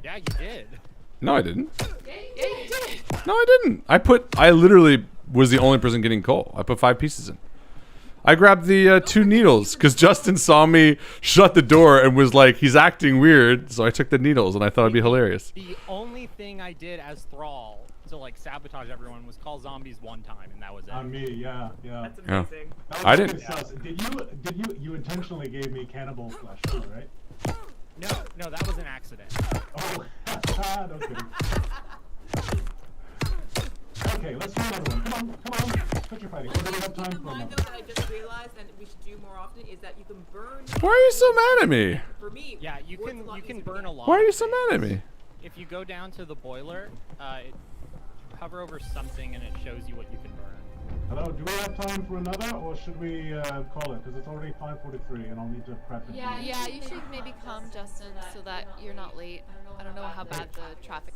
Yeah, you did. No, I didn't. Yeah, you did. No, I didn't. I literally was the only person getting coal. I put 5 pieces in. I grabbed the 2 needles because Justin saw me shut the door and was like, he's acting weird. So I took the needles and I thought it'd be hilarious. The only thing I did as Thrall to like sabotage everyone was call zombies one time, and that was it. On me, yeah. That's Yeah. amazing. That was I pretty didn't- sus. You intentionally gave me cannibal flesh too, right? No, that was an accident. Oh, no kidding. Okay, let's do another one. Come on. Put your fighting. We're gonna have time Keep in for mind another. though that I just realized and we should do more often is that you can burn. Why are you so mad at me? For me, Yeah, you wood's can a lot you can easier to burn get. a lot. Why are of you so mad at things. me? If you go down to the boiler, hover over something and it shows you what you can burn. Hello, do we have time for another, or should we call it? Because it's already 5:43, and I'll need to prep it. Yeah, you should maybe come, Justin, so that you're not late. I don't know how bad the traffic.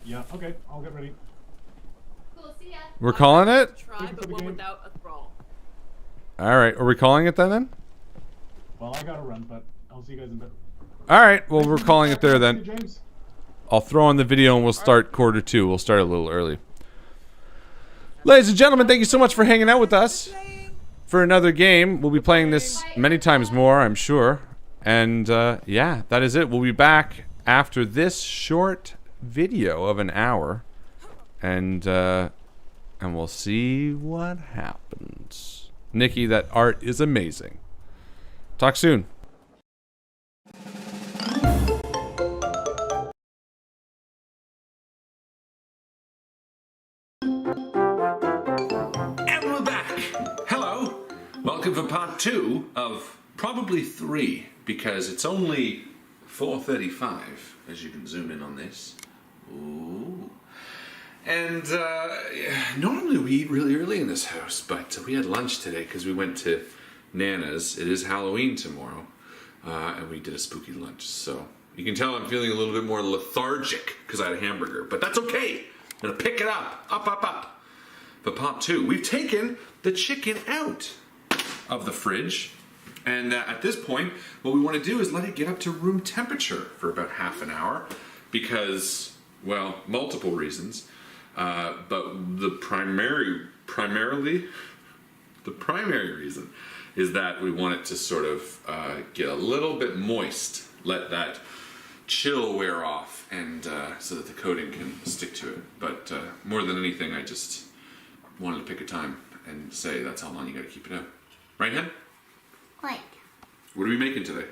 Yeah. Okay, I'll get ready. Cool, see ya. We're calling it? Try, Looking for but the one game. without a thrall. All right. Are we calling it then? Well, I gotta run, but I'll see you guys in a bit. All right. Well, we're calling it there then. James. I'll throw on the video and we'll start quarter 2. We'll start a little early. Ladies and gentlemen, thank you so much for hanging out with us for another game. We'll be playing this many times more, I'm sure. And yeah, that is it. We'll be back after this short video of an hour, and we'll see what happens. Nikki, that art is amazing. Talk soon. And we're back. Hello. Welcome for part 2 of probably 3, because it's only 4:35, as you can zoom in on this. Ooh. And normally we eat really early in this house, but we had lunch today because we went to Nana's. It is Halloween tomorrow, and we did a spooky lunch. So you can tell I'm feeling a little bit more lethargic because I had a hamburger, but that's okay. I'm gonna pick it up. For part 2, we've taken the chicken out of the fridge, and at this point, what we want to do is let it get up to room temperature for about half an hour, because, well, multiple reasons, but the primary reason is that we want it to sort of get a little bit moist, let that chill wear off, and so that the coating can stick to it. But more than anything, I just wanted to pick a time and say that's how long you gotta keep it out. Right, Hen? What? What are we making today?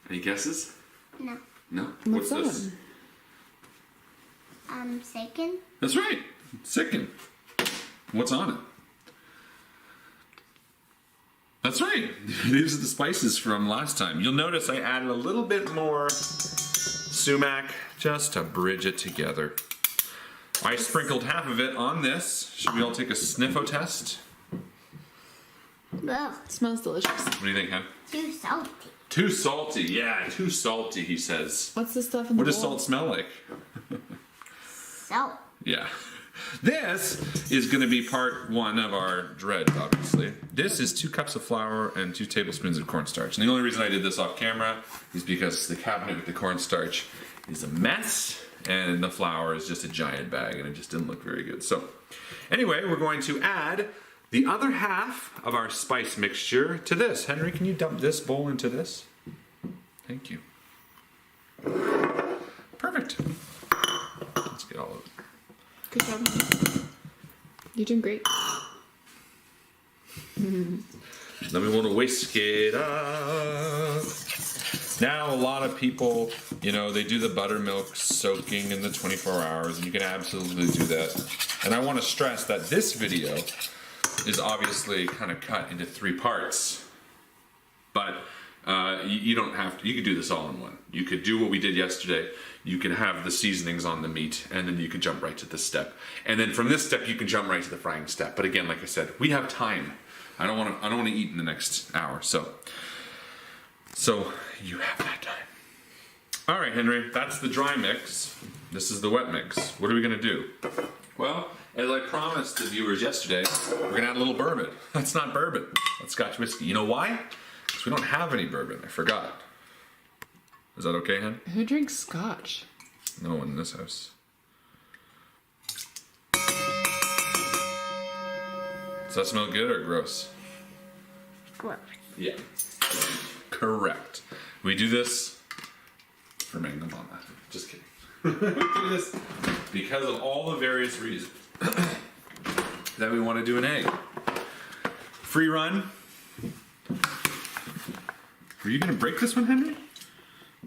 Any guesses? No. No? What's this? Second? That's right. Chicken. What's on it? That's right. These are the spices from last time. You'll notice I added a little bit more sumac just to bridge it together. I sprinkled half of it on this. Should we all take a sniffo test? Ugh, It smells delicious. What do you think, Hen? too salty. Too salty. Yeah, too salty, he says. What's this stuff in What the does bowl? salt smell like? Salt. Yeah. This is going to be part 1 of our dread, obviously. This is 2 cups of flour and 2 tablespoons of cornstarch. And the only reason I did this off camera is because the cabinet with the cornstarch is a mess and the flour is just a giant bag and it just didn't look very good. So anyway, we're going to add the other half of our spice mixture to this. Henry, can you dump this bowl into this? Thank you. Perfect. Let's get all of it. Good job. You're doing great. Then we want to whisk it up. Now a lot of people, you know, they do the buttermilk soaking in the 24 hours, and you can absolutely do that. And I want to stress that this video is obviously kind of cut into 3 parts. But you don't have to, you could do this all in one. You could do what we did yesterday. You can have the seasonings on the meat, and then you can jump right to this step. And then from this step, you can jump right to the frying step. But again, like I said, we have time. I don't want to eat in the next hour. So you have that time. All right, Henry, that's the dry mix. This is the wet mix. What are we going to do? Well, as I promised the viewers yesterday, we're going to add a little bourbon. That's not bourbon. That's Scotch whiskey. You know why? Because we don't have any bourbon. I forgot. Is that okay, Hen? Who drinks scotch? No one in this house. Does that smell good or gross? Gross. Yeah. Correct. We do this for Mango Mama. Just kidding. We do this because of all the various reasons that we want to do an egg. Free run. Were you going to break this one, Henry?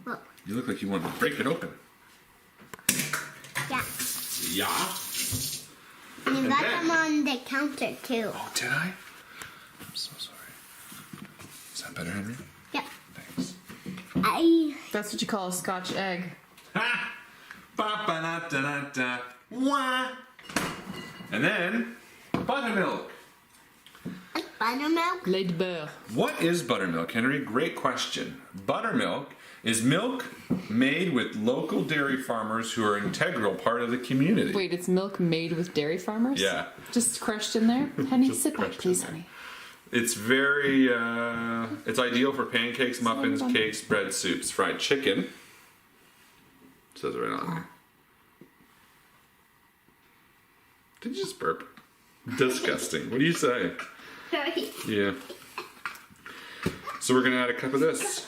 Look. You look like you want to break it open. Yeah. Yeah. You got Okay. them on the counter too. Oh, did I? I'm so sorry. Is that better, Henry? Yep. Thanks. That's what you call a scotch egg. Ha! Ba-ba-da-da-da-da. Wah! And then, buttermilk. Buttermilk. Lait de beurre. What is buttermilk, Henry? Great question. Buttermilk is milk made with local dairy farmers who are an integral part of the community. Wait, it's milk made with dairy farmers? Yeah. Just crushed in there? Honey, Just sit back, crushed please, in there. honey. It's very, it's ideal for pancakes, muffins, Bun. cakes, bread, soups, fried chicken. It says it right on there. Did you just burp? Disgusting. What do you say? Sorry. Yeah. So we're gonna add a cup of this.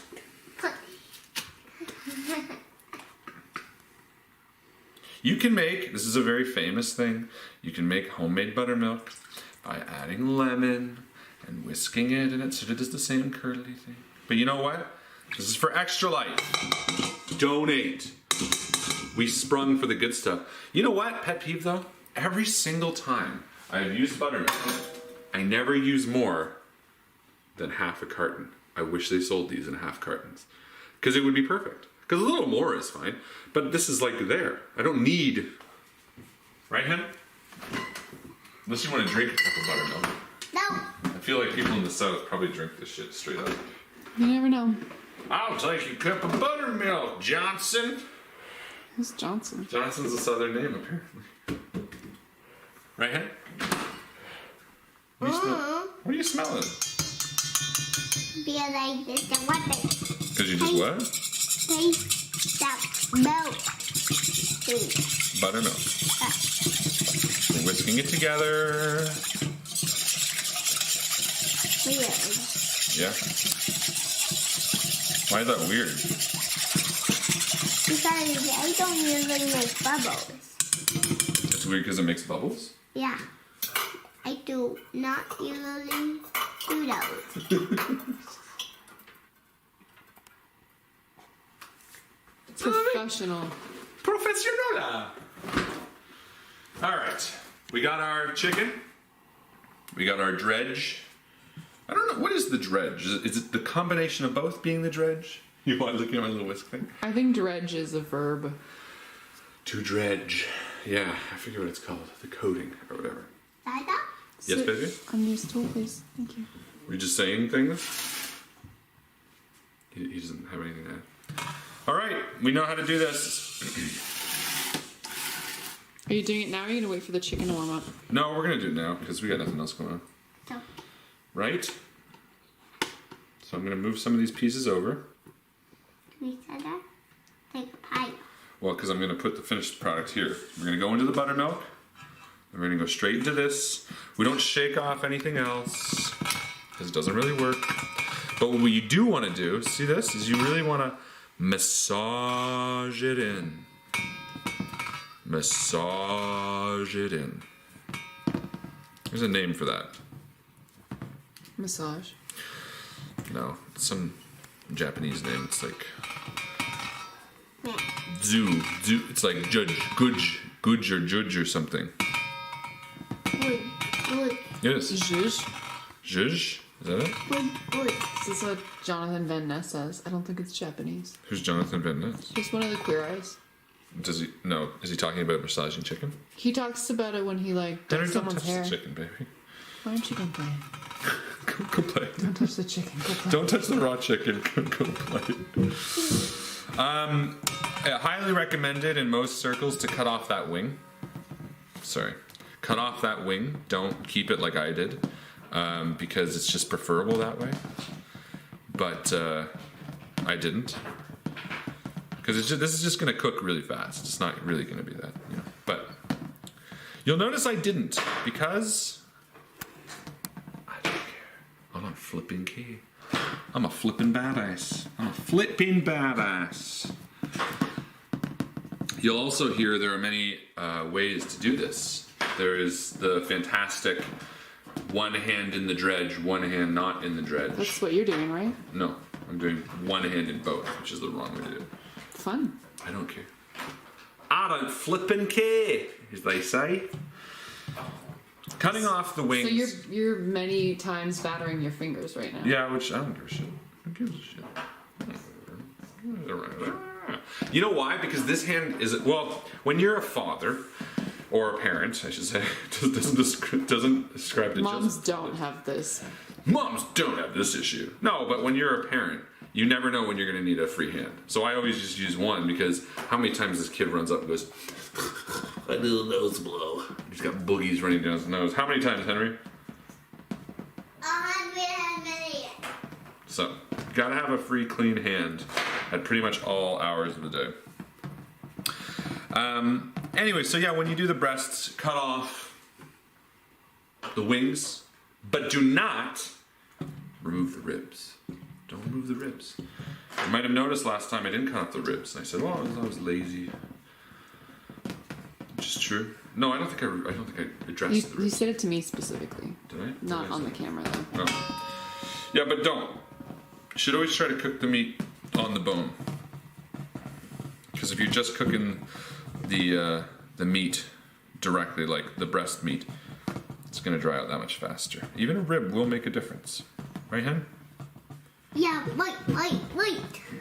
You can make, this is a very famous thing, you can make homemade buttermilk by adding lemon and whisking it, and it sort of does the same curdly thing. But you know what? This is for Extra Life. Donate. We sprung for the good stuff. You know what? Pet peeve though? Every single time I have used buttermilk, I never use more than half a carton. I wish they sold these in half cartons. Because it would be perfect. Because a little more is fine. But this is like there. I don't need... Right, Hen? Unless you want to drink a cup of buttermilk. No. I feel like people in the South probably drink this shit straight up. You never know. I'll take a cup of buttermilk, Johnson. Who's Johnson? Johnson's a Southern name, apparently. Right, Hen? What are you smelling? Because I did the weapon. Because you just what? Taste that milk. Buttermilk. We're whisking it together. Weird. Yeah. Why is that weird? Because I don't usually make bubbles. It's weird because it makes bubbles? Yeah. I do not usually do those. Professional. Professional. All right. We got our chicken. We got our dredge. I don't know, what is the dredge? Is it the combination of both being the dredge? You want looking at my little whisk thing? I think dredge is a verb. To dredge. Yeah, I forget what it's called. The coating or whatever. Dada? Yes, baby? On your stool, please. Thank you. Were you just saying things? He doesn't have anything to add. All right, we know how to do this. Are you doing it now or are you going to wait for the chicken to warm up? No, we're going to do it now because we got nothing else going on. So, Right? So I'm going to move some of these pieces over. we said that? Take a pipe. Well, because I'm going to put the finished product here. We're going to go into the buttermilk. And we're going to go straight into this. We don't shake off anything else because it doesn't really work. But what you do want to do, see this, is you really want to massage it in. Massage it in. There's a name for that. Massage. No, it's some Japanese name. It's like Yeah. Zoo. It's like Guj or Judge or something. Wood. Wood. Yes. Zhuzh. Zhuzh? Is that it? Wood. This is what Jonathan Van Ness says. I don't think it's Japanese. Who's Jonathan Van Ness? Just one of the queer eyes. Does he? No. Is he talking about massaging chicken? He talks about it when he like Henry, does don't someone's touch hair. the chicken, baby. Why don't you go play? Go play. Don't touch the chicken. Go play. Don't touch the raw chicken. Go play. Highly recommended in most circles to cut off that wing. Sorry. Cut off that wing. Don't keep it like I did. Because it's just preferable that way. But I didn't. Because this is just going to cook really fast. It's not really going to be that. You know. But you'll notice I didn't. Because I don't care. I'm a flipping key. I'm a flipping badass. I'm a flipping badass. You'll also hear there are many ways to do this. There is the fantastic one hand in the dredge, one hand not in the dredge. That's what you're doing, right? No, I'm doing one hand in both, which is the wrong way to do it. Fun. I don't care. I don't flippin' care, as they say. Cutting off the wings. So you're many times battering your fingers right now. Yeah, which I don't give a shit. Who gives a shit? You know why? Because this hand is, well, when you're a father, or a parent, I should say, doesn't describe it. Moms don't have this. Moms don't have this issue. No, but when you're a parent, you never know when you're going to need a free hand. So I always just use one because how many times this kid runs up and goes, I need a nose blow. He's got boogies running down his nose. How many times, Henry? 100 million. So, you gotta have a free, clean hand at pretty much all hours of the day. Anyway, so yeah, when you do the breasts, cut off the wings, but do not remove the ribs. Don't remove the ribs. You might have noticed last time I didn't cut off the ribs. And I said, well, I was lazy. Which is true. No, I don't think I addressed the You ribs. said it to me specifically. Did I? Not Did I on say the camera though. No. Yeah, but don't. You should always try to cook the meat on the bone. Because if you're just cooking the meat directly, like the breast meat, it's going to dry out that much faster. Even a rib will make a difference. Right, Hen? Yeah, wait.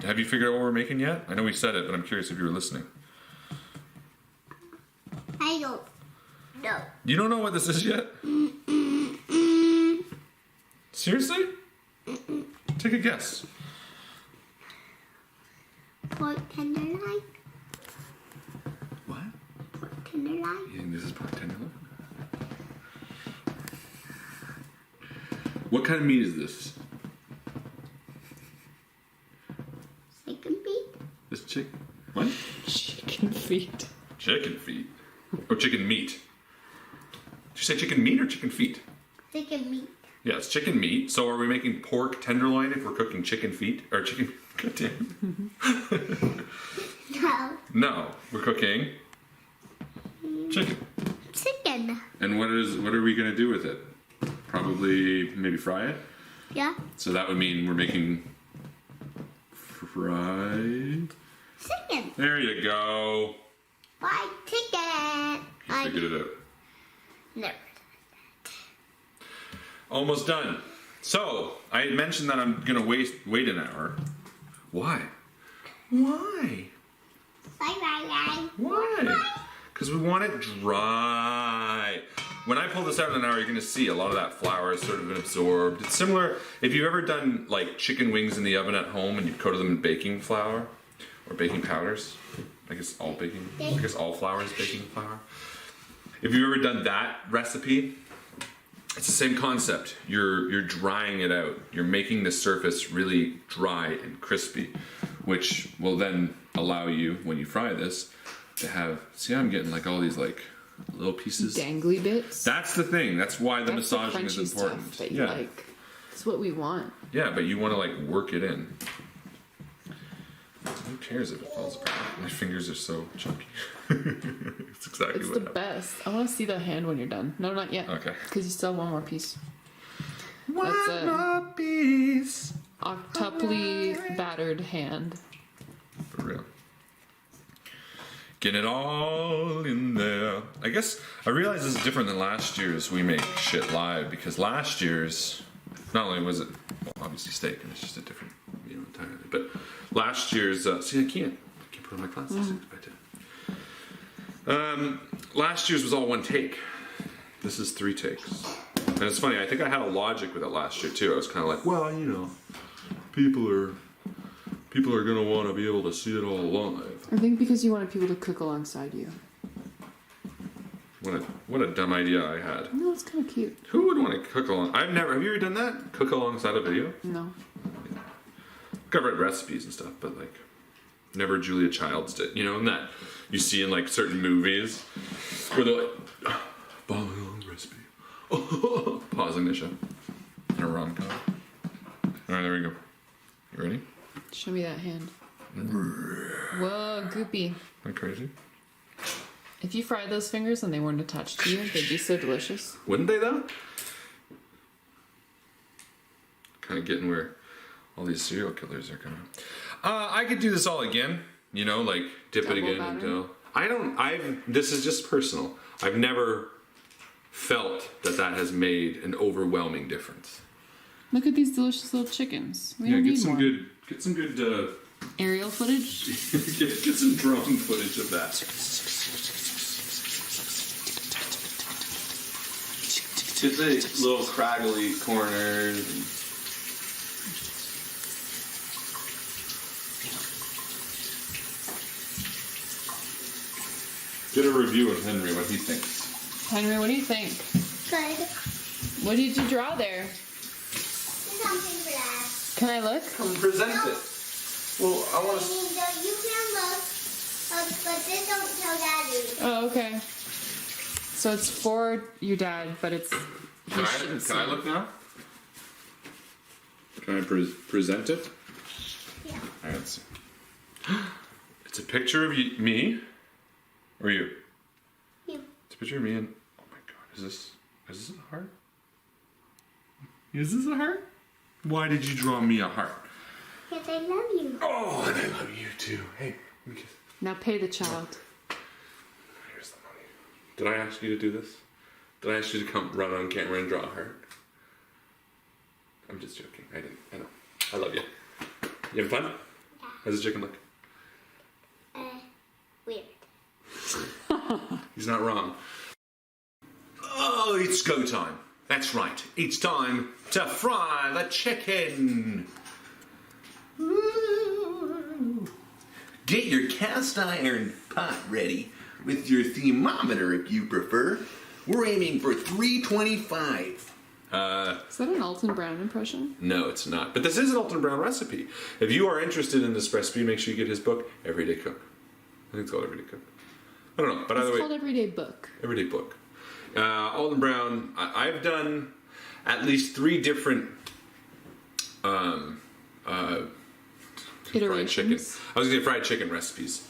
Have you figured out what we're making yet? I know we said it, but I'm curious if you were listening. I don't know. You don't know what this is yet? Seriously? Take a guess. Pork tenderloin? What? Pork tenderloin? You think this is pork tenderloin? What kind of meat is this? Chicken feet? This chicken? What? Chicken feet. Chicken feet. Or chicken meat. Did you say chicken meat or chicken feet? Chicken meat. Yeah, it's chicken meat. So are we making pork tenderloin if we're cooking chicken feet? Or chicken... Goddamn. No. No, we're cooking... chicken. Chicken. And what are we going to do with it? Probably maybe fry it? Yeah. So that would mean we're making... fried... Chicken. There you go. Fried chicken. Figured it out. Never. Almost done. So, I had mentioned that I'm gonna wait an hour. Why? Why? Why? Because we want it dry. When I pull this out in an hour, you're gonna see a lot of that flour has sort of been absorbed. It's similar, if you've ever done like chicken wings in the oven at home and you've coated them in baking flour or baking powders. I guess all flour is baking flour. If you've ever done that recipe, it's the same concept. You're drying it out. You're making the surface really dry and crispy, which will then allow you, when you fry this, to have, see, I'm getting like all these like little pieces. Dangly bits. That's the thing. That's why the That's the massaging is crunchy important. stuff that you like. It's what we want. Yeah, but you want to like work it in. Who cares if it falls apart? My fingers are so chunky. It's exactly It's what the happened. best. I want to see the hand when you're done. No, not yet. Okay. Because you still have one more piece. One That's more piece. octuply battered hand. For real. Get it all in there. I guess I realize this is different than last year's We Make Shit Live, because last year's, not only was it, well, obviously steak, and it's just a different meal entirely, but last year's, see, I can't put on my glasses if I did. Last year's was all one take. This is 3 takes. And it's funny, I think I had a logic with it last year too. I was kind of like, well, you know, people are gonna want to be able to see it all live. I think because you wanted people to cook alongside you. What a dumb idea I had. No, it's kind of cute. Who would want to cook along? Have you ever done that? Cook alongside a video? No. I've read recipes and stuff, but like, never Julia Childs did. You know, and that you see in like certain movies where they're like, follow along recipe. Pausing the show. In a rom-com. Alright, there we go. You ready? Show me that hand. Whoa, goopy. Am I crazy? If you fried those fingers and they weren't attached to you, they'd be so delicious. Wouldn't they though? Kind of getting where all these serial killers are coming. I could do this all again. You know, like dip Double it again batter? until this is just personal. I've never felt that has made an overwhelming difference. Look at these delicious little chickens. We Yeah, don't get need some more. good Aerial footage? get some drone footage of that. Get the little craggly corners. Get a review of Henry, what he thinks. Henry, what do you think? Good. What did you draw there? Something for that. Can I look? Present it. Well, I want to. You can look, but then don't tell Daddy. Oh, okay. So it's for your dad, but it's... Can I look now? Can I present it? Yeah. Alright, let's see. It's a picture of me. Or you? You. It's a picture of me and... Oh my god, is this a heart? Is this a heart? Why did you draw me a heart? Because I love you. Oh, and I love you too. Hey, let me kiss. Now pay the child. Here's the money. Did I ask you to do this? Did I ask you to come run on camera and draw a heart? I'm just joking. I didn't. I know. I love you. You having fun? Yeah. How's the chicken look? Weird. He's not wrong. Oh, it's go time. That's right. It's time to fry the chicken. Ooh. Get your cast iron pot ready with your thermometer if you prefer. We're aiming for 325. Is that an Alton Brown impression? No, it's not. But this is an Alton Brown recipe. If you are interested in this recipe, make sure you get his book, Everyday Cook. I think it's called Everyday Cook. I don't know, but either way. It's called Everyday Book. Everyday Book. Alton Brown, I've done at least 3 different fried chicken. Iterations. I was going to say fried chicken recipes.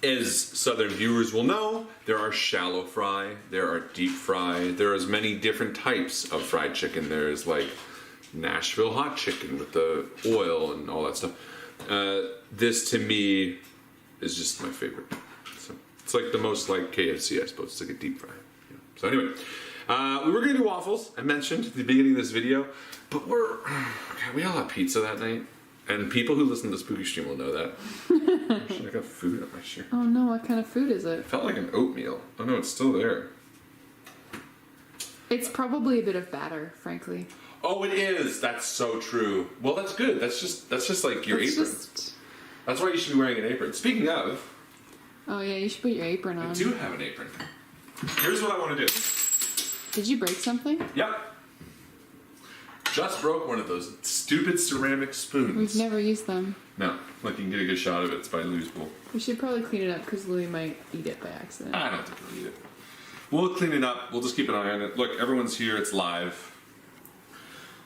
As Southern viewers will know, there are shallow fry, there are deep fry, there are as many different types of fried chicken. There's like Nashville hot chicken with the oil and all that stuff. This to me is just my favorite. So it's like the most like KFC, I suppose. It's like a deep fry. Yeah. So anyway, We were going to do waffles, I mentioned at the beginning of this video, but we all had pizza that night. And people who listen to the Spooky Stream will know that. Actually, I got food on my shirt. Oh no, what kind of food is it? It felt like an oatmeal. Oh no, it's still there. It's probably a bit of batter, frankly. Oh, it is. That's so true. Well, that's good. That's just like your apron. That's why you should be wearing an apron. Speaking of, oh yeah, you should put your apron on. I do have an apron. Here's what I want to do. Did you break something? Yep. Just broke one of those stupid ceramic spoons. We've never used them. No, like you can get a good shot of it. It's by Lou's Bowl. We should probably clean it up because Louis might eat it by accident. I don't think we'll eat it. We'll clean it up. We'll just keep an eye on it. Look, everyone's here. It's live.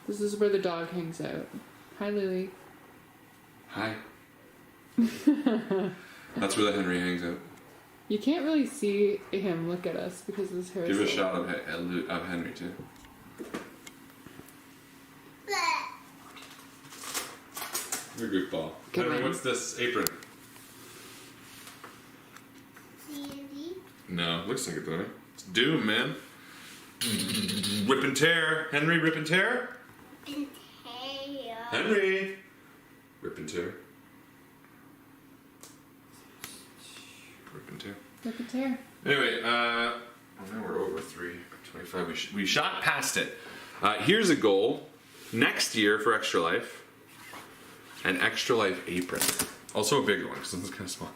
This is where the dog hangs out. Hi, Louis. Hi. That's where the Henry hangs out. You can't really see him look at us because his hair is Give a so shot long. of Henry too. You're a goofball. Good Henry, one. what's this apron? Candy. No, looks like it though. It's Doom, man. Rip and tear. Henry, rip and tear. And tail. Henry. Rip and tear. Rip and tear. Look at hair. Anyway, now we're over 3:25. We shot past it. Here's a goal. Next year for Extra Life, an Extra Life apron. Also a bigger one because this is kind of small.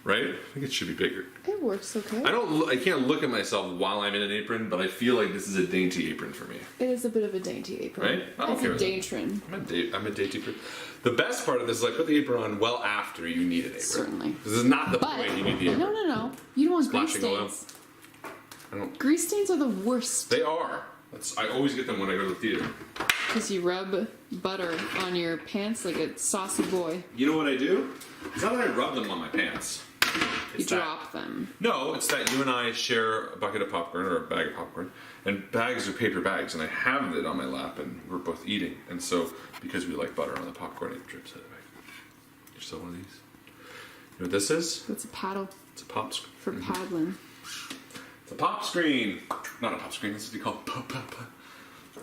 Right? I think it should be bigger. It works okay. I can't look at myself while I'm in an apron, but I feel like this is a dainty apron for me. It is a bit of a dainty apron. Right? I don't It's care a with that. daintron. I'm a dainty apron. The best part of this is I put the apron on well after you need an apron. Certainly. This is not the But, point you need the apron. no. You don't want grease Splashing oil. stains. I don't. Grease stains are the worst. They are. I always get them when I go to the theater. Because you rub butter on your pants like a saucy boy. You know what I do? It's not that I rub them on my pants. You It's that- drop them. No, it's that you and I share a bucket of popcorn or a bag of popcorn, and bags are paper bags, and I have it on my lap, and we're both eating, and so because we like butter on the popcorn, it drips out of it. You still one of these? You know what this is? That's a paddle It's a pop screen. for paddling. It's a pop screen. Not a pop screen. This is what you call pop.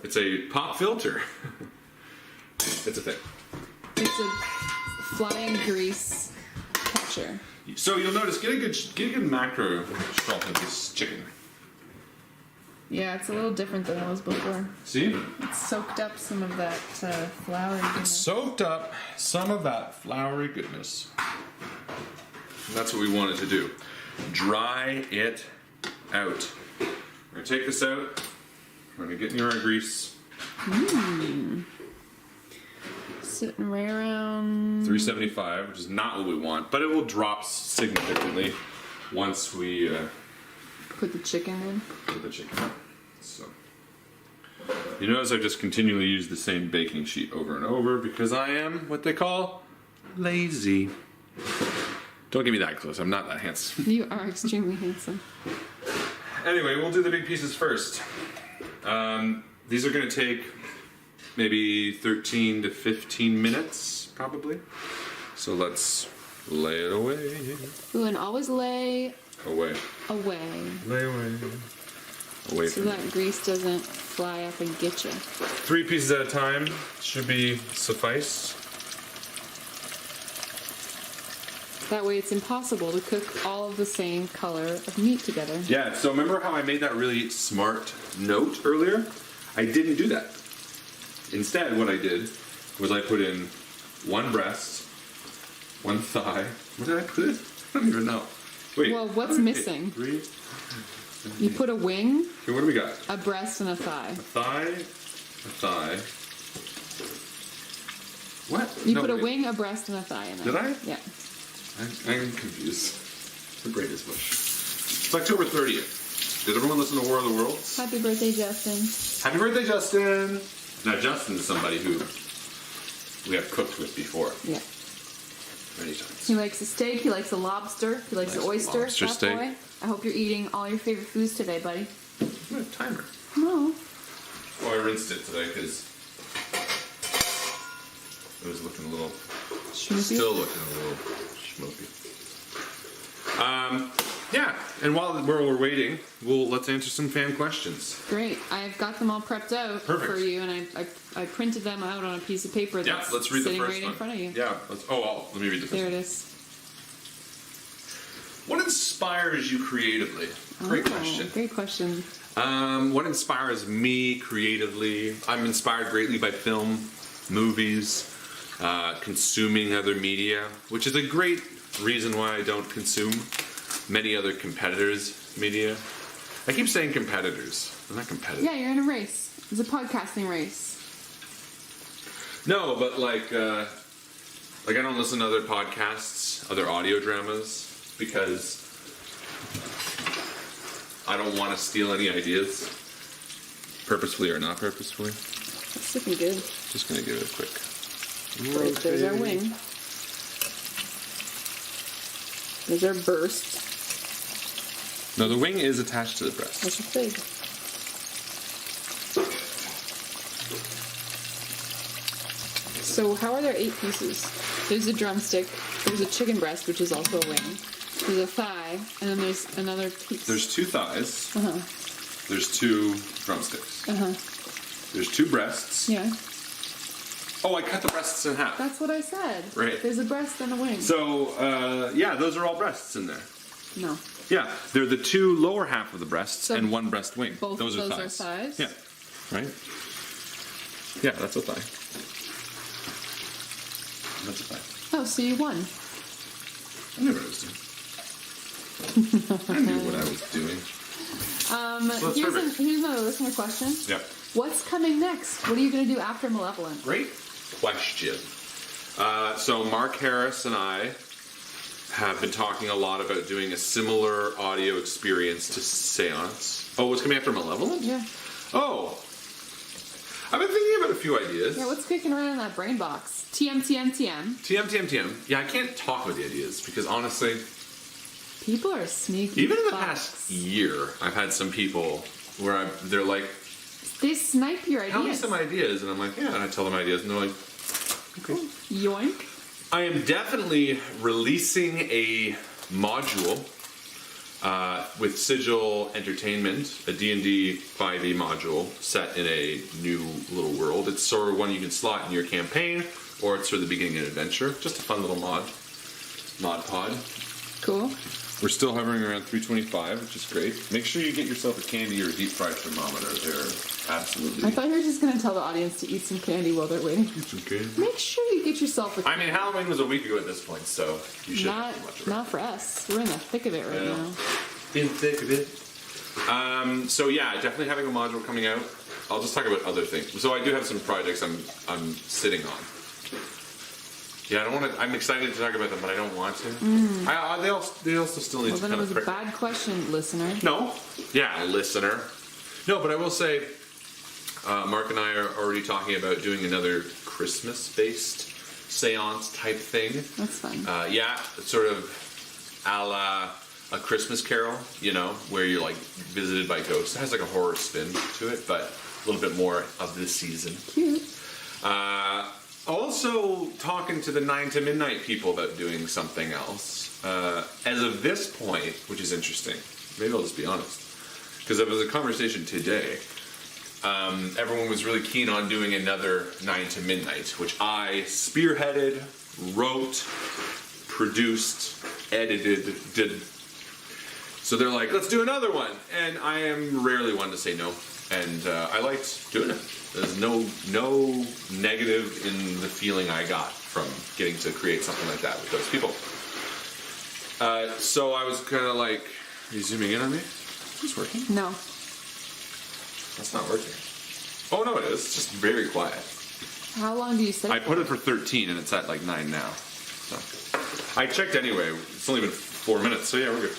It's a pop filter. It's a thing. It's a flying grease catcher. So you'll notice, get a good macro shot of this chicken. Yeah, it's a little different than it was before. See? It's soaked up some of that flour. Soaked up some of that floury goodness. And that's what we wanted to do. Dry it out. We're gonna take this out. We're gonna get near our grease. Sitting right around 375, which is not what we want, but it will drop significantly once we put the chicken in. put the chicken in. So you notice I just continually use the same baking sheet over and over because I am what they call lazy. Don't get me that close. I'm not that handsome. You are extremely handsome. Anyway, we'll do the big pieces first. These are going to take maybe 13 to 15 minutes, probably. So let's lay it away. Ooh, and always lay Away. away Lay away. Away so from that grease doesn't fly up and get you. 3 pieces at a time should be suffice. That way it's impossible to cook all of the same color of meat together. Yeah, so remember how I made that really smart note earlier? I didn't do that. Instead, what I did was I put in 1 breast, 1 thigh. What did I put in? I don't even know. Wait. Well, what's missing? 3. You put a wing, Okay, what do we got? a breast, and a thigh. A thigh. What? You No, put a wait. wing, a breast, and a thigh in it. Did I? Yeah. I'm confused. The brain is mush. It's October 30th. Did everyone listen to War of the Worlds? Happy birthday, Justin. Happy birthday, Justin! Now, Justin's somebody who we have cooked with before Yeah. many times. He likes a steak, he likes a lobster, he likes an Nice oyster. lobster That steak. boy. I hope you're eating all your favorite foods today, buddy. I'm a timer. No. Oh, I rinsed it today because it was looking a little, Schmoopy? still looking a little schmoopy. Yeah, and while we're waiting, let's answer some fan questions. Great. I've got them all prepped out Perfect. for you, and I printed them out on a piece of paper Yeah, that's let's read the sitting first right one. in front of you. Yeah. Let me read the first There one. it is. What inspires you creatively? Great Oh, question. Great question. What inspires me creatively? I'm inspired greatly by film, movies, consuming other media, which is a great reason why I don't consume many other competitors' media. I keep saying competitors. I'm not competitive. Yeah, you're in a race. It's a podcasting race. No, but like I don't listen to other podcasts, other audio dramas, because I don't want to steal any ideas, purposefully or not purposefully. That's looking good. Just gonna give it a quick. Right, there's our wing. There's our burst. No, the wing is attached to the breast. That's a fig. So how are there 8 pieces? There's a drumstick, there's a chicken breast, which is also a wing, there's a thigh, and then there's another piece. There's 2 thighs. Uh-huh. There's 2 drumsticks. Uh-huh. There's 2 breasts. Yeah. Oh, I cut the breasts in half. That's what I said. Right. There's a breast and a wing. So, yeah, those are all breasts in there. No. Yeah, they're the 2 lower half of the breasts So and 1 breast wing. both those of are those thighs. are thighs? Yeah. Right? Yeah, that's a thigh. That's a thigh. Oh, so you won. I knew what I was doing. I knew what I was doing. that's perfect. Here's another listener question. Yeah. What's coming next? What are you going to do after Malevolent? Great question. So Mark Harris and I have been talking a lot about doing a similar audio experience to Seance. Oh, what's coming after Malevolent? Yeah. Oh. I've been thinking about a few ideas. Yeah, what's kicking around in that brain box? TM. TM. Yeah, I can't talk about the ideas because honestly, People are sneaky. even in the fucks. past year, I've had some people where they're like, They snipe your ideas. tell me some ideas. And I'm like, yeah. And I tell them ideas and they're like, okay. Yoink. I am definitely releasing a module with Sigil Entertainment, a D&D 5e module set in a new little world. It's sort of one you can slot in your campaign, or it's for the beginning of an adventure. Just a fun little mod pod. Cool. We're still hovering around 325, which is great. Make sure you get yourself a candy or a deep fried thermometer. They're absolutely. I thought you were just going to tell the audience to eat some candy while they're waiting. Eat some candy. Make sure you get yourself a I mean, Halloween was a week ago at this point, so you shouldn't not, do much of it. not for us. We're in the thick of it right Yeah. now. In thick of it. So yeah, definitely having a module coming out. I'll just talk about other things. So I do have some projects I'm sitting on. Yeah, I don't want to. I'm excited to talk about them, but I don't want to. They also still need Well, to then kind it was of. a bad question, listener. No, yeah, listener. No, but I will say, Mark and I are already talking about doing another Christmas-based seance type thing. That's fun. Yeah, sort of a la A Christmas Carol, you know, where you're like visited by ghosts. It has like a horror spin to it, but a little bit more of this season. Cute. Also talking to the 9 to midnight people about doing something else. As of this point, which is interesting, maybe I'll just be honest, because there was a conversation today. Everyone was really keen on doing another 9 to midnight, which I spearheaded, wrote, produced, edited, did. So they're like, let's do another one. And I am rarely one to say no. And I liked doing it. There's no negative in the feeling I got from getting to create something like that with those people. So I was kind of like, are you zooming in on me? Is this working? No. That's not working. Oh, no, it is. It's just very quiet. How long do you set? I put it for 13 and it's at like 9 now. So I checked anyway. It's only been 4 minutes, so yeah, we're good.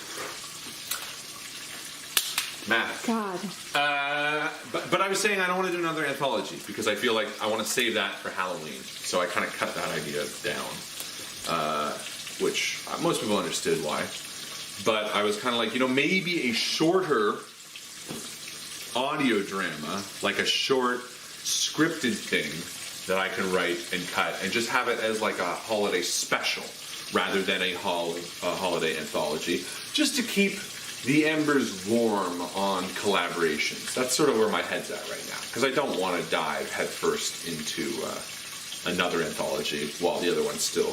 Math. God. But I was saying I don't want to do another anthology because I feel like I want to save that for Halloween. So I kind of cut that idea down, which most people understood why. But I was kind of like, you know, maybe a shorter audio drama, like a short scripted thing that I can write and cut and just have it as like a holiday special rather than a holiday anthology, just to keep the embers warm on collaborations. That's sort of where my head's at right now, because I don't want to dive headfirst into another anthology while the other one's still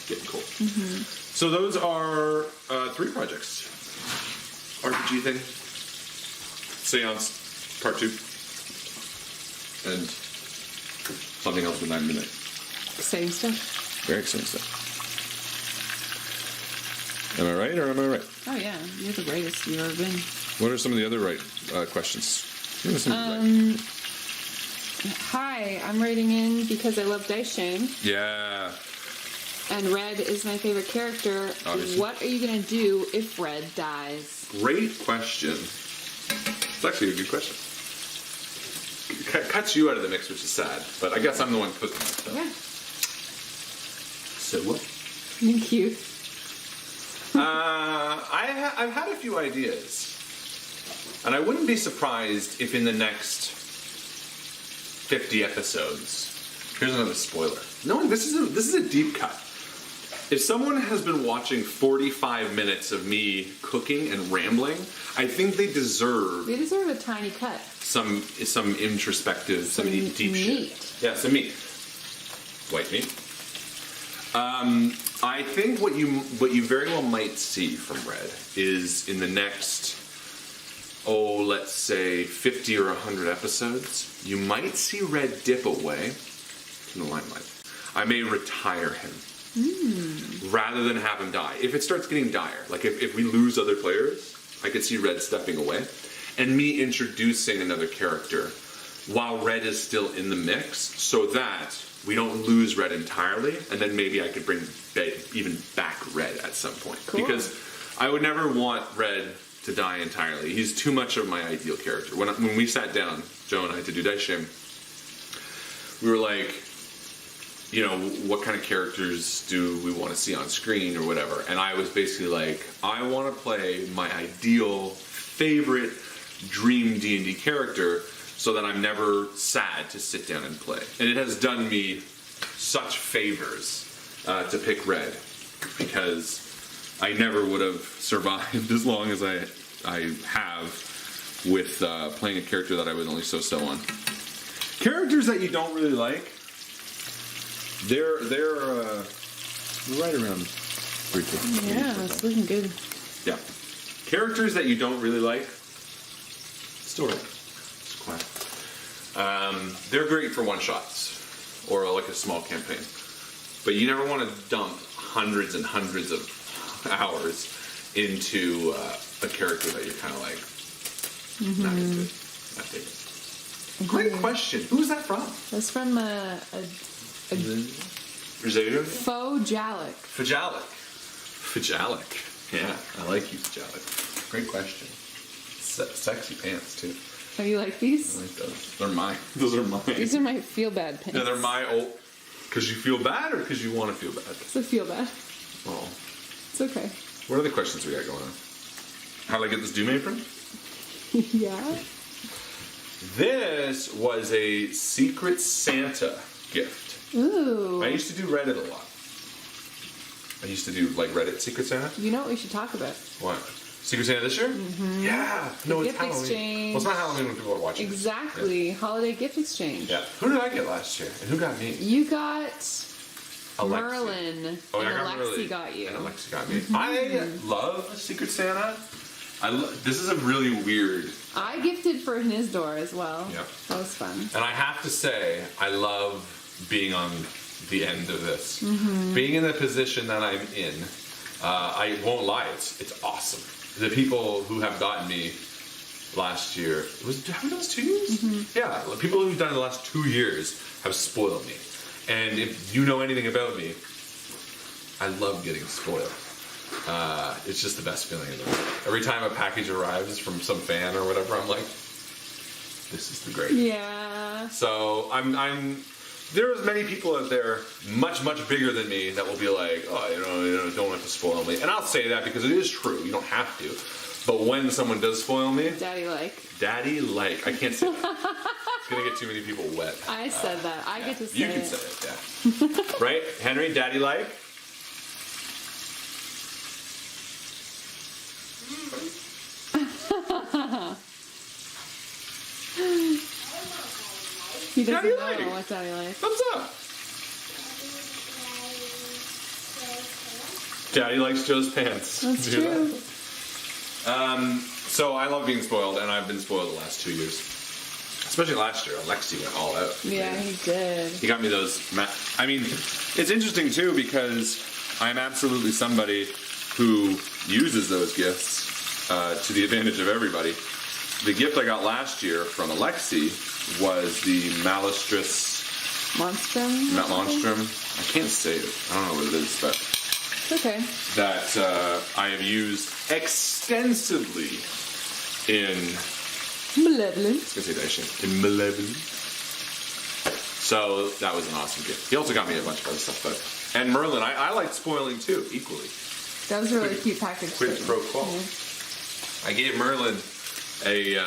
getting cold. So those are 3 projects. RPG thing, Seance Part 2, and something else with 9 Midnight. Exciting stuff. Very exciting stuff. Am I right or am I right? Oh yeah, you're the greatest you've ever been. What are some of the other right questions? Hi, I'm writing in because I love Dice Shame, Yeah. and Red is my favorite character. Obviously. What are you gonna do if Red dies? Great question. It's actually a good question. Cuts you out of the mix, which is sad, but I guess I'm the one cooking it. So. Yeah, So what? thank you. I've had a few ideas, and I wouldn't be surprised if in the next 50 episodes. Here's another spoiler. No, this is a deep cut. If someone has been watching 45 minutes of me cooking and rambling, I think they deserve We deserve a tiny cut. some introspective, some deep meat. shit. Yeah, some meat. White meat. I think what you very well might see from Red is in the next, let's say 50 or 100 episodes, you might see Red dip away from the limelight. I may retire him rather than have him die. If it starts getting dire, like if we lose other players, I could see Red stepping away and me introducing another character while Red is still in the mix, so that we don't lose Red entirely, and then maybe I could bring even back Red at some point. Cool. Because I would never want Red to die entirely. He's too much of my ideal character. When we sat down, Joe and I, to do Dice Shame, we were like, you know, what kind of characters do we want to see on screen or whatever? And I was basically like, I want to play my ideal, favorite, dream D&D character, so that I'm never sad to sit down and play. And it has done me such favors to pick Red, because I never would have survived as long as I have with playing a character that I was only so on. Characters that you don't really like, they're right around 350. Yeah, it's looking good. Yeah. Characters that you don't really like, story. They're great for one-shots or like a small campaign, but you never want to dump hundreds and hundreds of hours into a character that you're kind of like not into. Not digging. Great question. Who's that from? That's from a Viseau? Fallak. Fallak. Yeah, I like you, Fallak. Great question. Sexy pants too. Oh, you like these? I like those. They're mine. Those are mine. These are my feel bad pants. Yeah, they're my old. Because you feel bad, or because you want to feel bad? It's a feel bad. Oh. It's okay. What other questions we got going on? How did I get this Doom apron? Yeah. This was a Secret Santa gift. Ooh. I used to do Reddit a lot. I used to do like Reddit Secret Santa. You know what we should talk about? What? Secret Santa this year? Mm-hmm. Yeah. No, it's gift Halloween. exchange. Well, it's not Halloween when people are watching. Exactly. Yeah. Holiday gift exchange. Yeah. Who did I get last year? And who got me? You got Alexi. Merlin. Oh, and I got Alexi Merlin. got you. And Alexi got me. I love Secret Santa. This is a really weird. I gifted for his door as well. Yeah. That was fun. And I have to say, I love being on the end of this. Mm-hmm. Being in the position that I'm in, I won't lie, it's awesome. The people who have gotten me last year, have we done this 2 years? Mm-hmm. Yeah, the people who've done it the last 2 years have spoiled me. And if you know anything about me, I love getting spoiled. It's just the best feeling in the world. Every time a package arrives from some fan or whatever, I'm like, this is the great. Yeah. So there's many people out there much bigger than me that will be like, oh, you don't have to spoil me. And I'll say that because it is true. You don't have to. But when someone does spoil me, Daddy like. I can't say that. It's gonna get too many people wet. I said that. I get to say it. You can say it, yeah. Right, Henry? Daddy like. He doesn't Daddy know like. what Daddy likes. Thumbs up. Daddy likes Joe's pants. That's Did you hear true. that? So I love being spoiled, and I've been spoiled the last 2 years. Especially last year, Alexi went all out. Yeah, he did. He got me those. I mean, it's interesting too because I'm absolutely somebody who uses those gifts to the advantage of everybody. The gift I got last year from Alexi was the Malistris. Monstrum? Not Monstrum. I can't say it. I don't know what it is, but Okay. that I have used extensively in. Malevolent. I was gonna say Daishin. In Malevolent. So that was an awesome gift. He also got me a bunch of other stuff, but and Merlin, I like spoiling too, equally. That was a really cute package. Quid too. pro quo. I gave Merlin a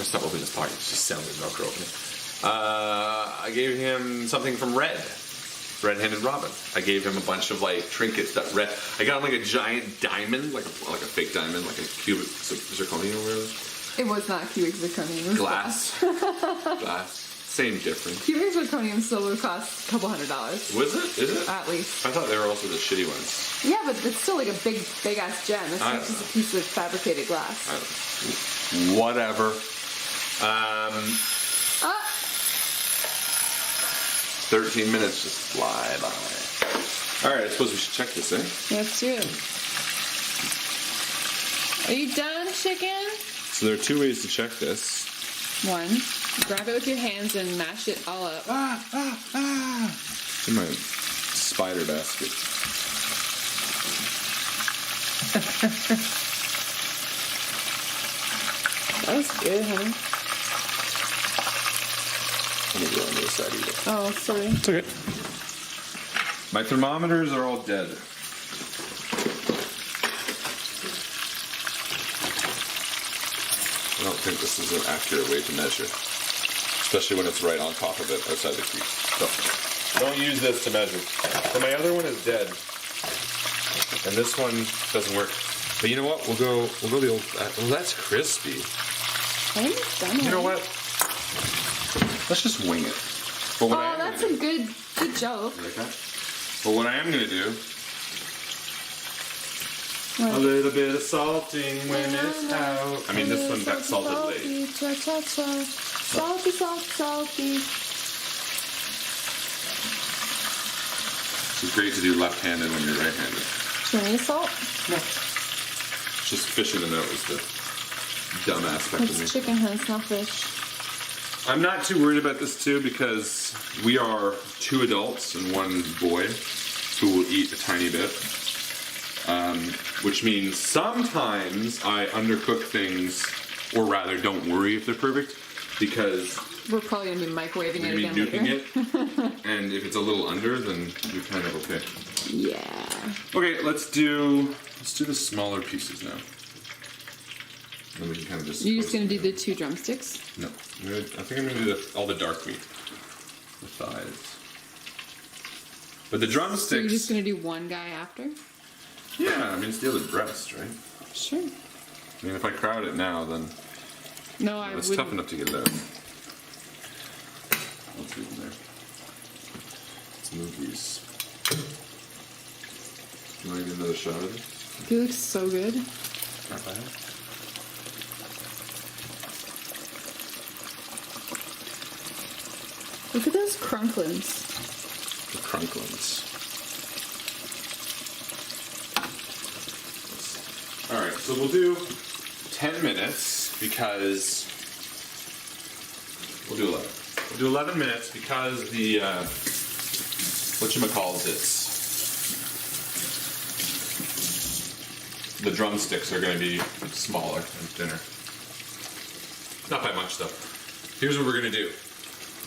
stop opening this pocket. It just sounded Velcro opening. I gave him something from Red-Handed Robin. I gave him a bunch of like trinkets that I got him like a giant diamond, like a fake diamond, like a cubic zirconium or whatever. It was not cubic zirconium. It was Glass. Glass. Same difference. Cubic zirconium still would cost a couple $100. Was it? Is it? At least. I thought they were also the shitty ones. Yeah, but it's still like a big ass gem. It's I not don't just know. a piece of fabricated glass. Whatever. 13 minutes just fly by. All right, I suppose we should check this, eh? Let's do it. Are you done, chicken? So there are 2 ways to check this. 1. Grab it with your hands and mash it all up. It's in my spider basket. That was good, honey. Let me go on the other side either. Oh, sorry. It's okay. My thermometers are all dead. I don't think this is an accurate way to measure. Especially when it's right on top of it outside the creek. So, don't use this to measure. And my other one is dead. And this one doesn't work. But you know what? We'll go the old. Well, that's crispy. I think it's done. You know what? Let's just wing it. But what I Oh, am that's gonna a good joke. do, like that. But what I am going to do, What? a little bit of salting when it's out. I mean, this one got salted late. Salty, salty. It's great to do left-handed when you're right-handed. Do you need salt? No. Just fishing the nose, the dumb aspect of me. It's chicken heads, not fish. I'm not too worried about this too because we are 2 adults and 1 boy who will eat a tiny bit. Which means sometimes I undercook things, or rather don't worry if they're perfect, because We're probably going to be microwaving you're it gonna be again nuking later. it, and if it's a little under, then you're kind of okay. Yeah. Okay, let's do the smaller pieces now. Then we can kind of just. You're just going to do the 2 drumsticks? No, I think I'm gonna do all the dark meat, the thighs. But the So drumsticks. you're just going to do 1 guy after? Yeah, I mean it's the other breast, right? Sure. I mean if I crowd it now, then No, I it's would. tough enough to get it out. Let's leave them there. Let's move these. You want to get another shot of it? He looks so good. Not bad. Look at those crunklins. The crunklins. Alright, so we'll do 10 minutes because we'll do 11. We'll do 11 minutes because the whatchamacallits, the drumsticks are going to be smaller and thinner. Not by much though. Here's what we're going to do.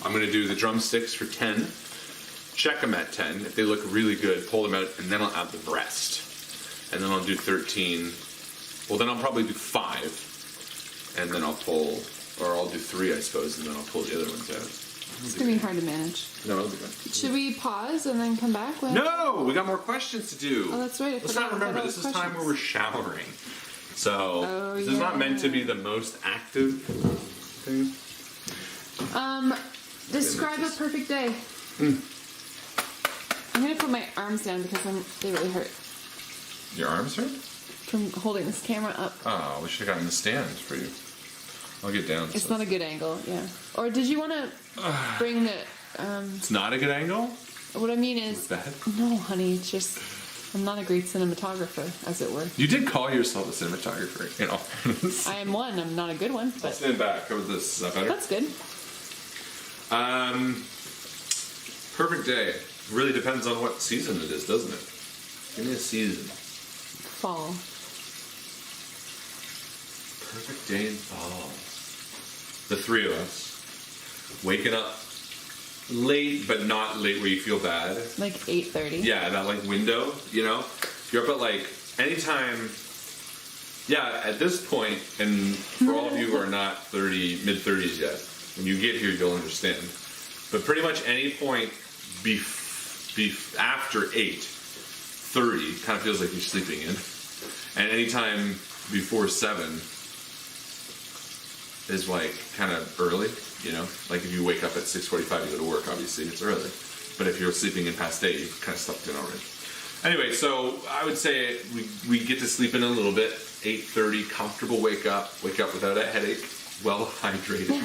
I'm going to do the drumsticks for 10. Check them at 10. If they look really good, pull them out, and then I'll add the breast. And then I'll do 13. Well, then I'll probably do 5. And then I'll pull, or I'll do 3, I suppose, and then I'll pull the other ones out. It's gonna be hard to manage. No, it'll be fine. Should we pause and then come back? No, we got more questions to do. Oh, that's right. I Let's forgot not remember, about this is questions. time where we're showering. So, Oh, this is not meant to yeah. be the most active thing. Describe a perfect day. I'm gonna put my arms down because they really hurt Your arms hurt? from holding this camera up. Oh, we should have gotten the stand for you. I'll get down. It's so. not a good angle, yeah. Or did you want to bring the? It's not a good angle? What I mean is, What's that? no, honey. It's just I'm not a great cinematographer, as it were. You did call yourself a cinematographer, in all fairness. I am one. I'm not a good one, I'll but stand back. How about this? Is that better? that's good. Perfect day. Really depends on what season it is, doesn't it? Give me a season. Fall. Perfect day in fall. The three of us waking up late, but not late where you feel bad. Like 8:30. Yeah, that like window, you know? You're up at like anytime. Yeah, at this point, and for all of you who are not mid-30s yet, when you get here, you'll understand. But pretty much any point after 8:30 kind of feels like you're sleeping in. And anytime before 7 is like kind of early, you know? Like if you wake up at 6:45, you go to work, obviously it's early. But if you're sleeping in past 8, you've kind of slept in already. Anyway, so I would say we get to sleep in a little bit. 8:30, comfortable wake up without a headache, well hydrated.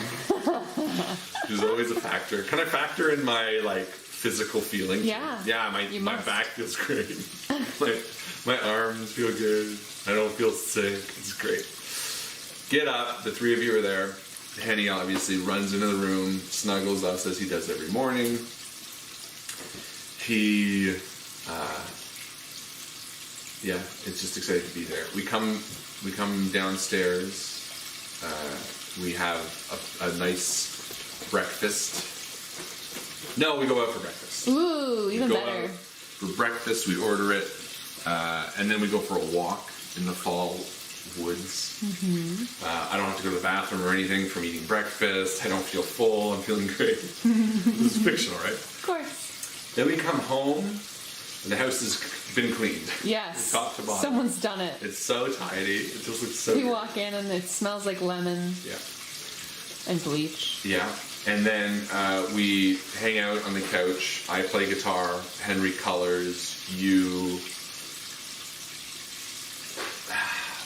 Which is always a factor. Can I factor in my like physical feelings? Yeah. Yeah, my back feels great. my arms feel good. I don't feel sick. It's great. Get up. The three of you are there. Henny obviously runs into the room, snuggles us as he does every morning. He, it's just excited to be there. We come downstairs. We have a nice breakfast. No, we go out for breakfast. Ooh, even we go better. out for breakfast, we order it, and then we go for a walk in the fall woods. Mm-hmm. I don't have to go to the bathroom or anything from eating breakfast. I don't feel full. I'm feeling great. This is fictional, right? Of course. Then we come home, and the house has been cleaned. Yes. Top to bottom. Someone's done it. It's so tidy. It just looks so We good. walk in and it smells like lemon Yeah. and bleach. Yeah. And then we hang out on the couch. I play guitar. Henry colors.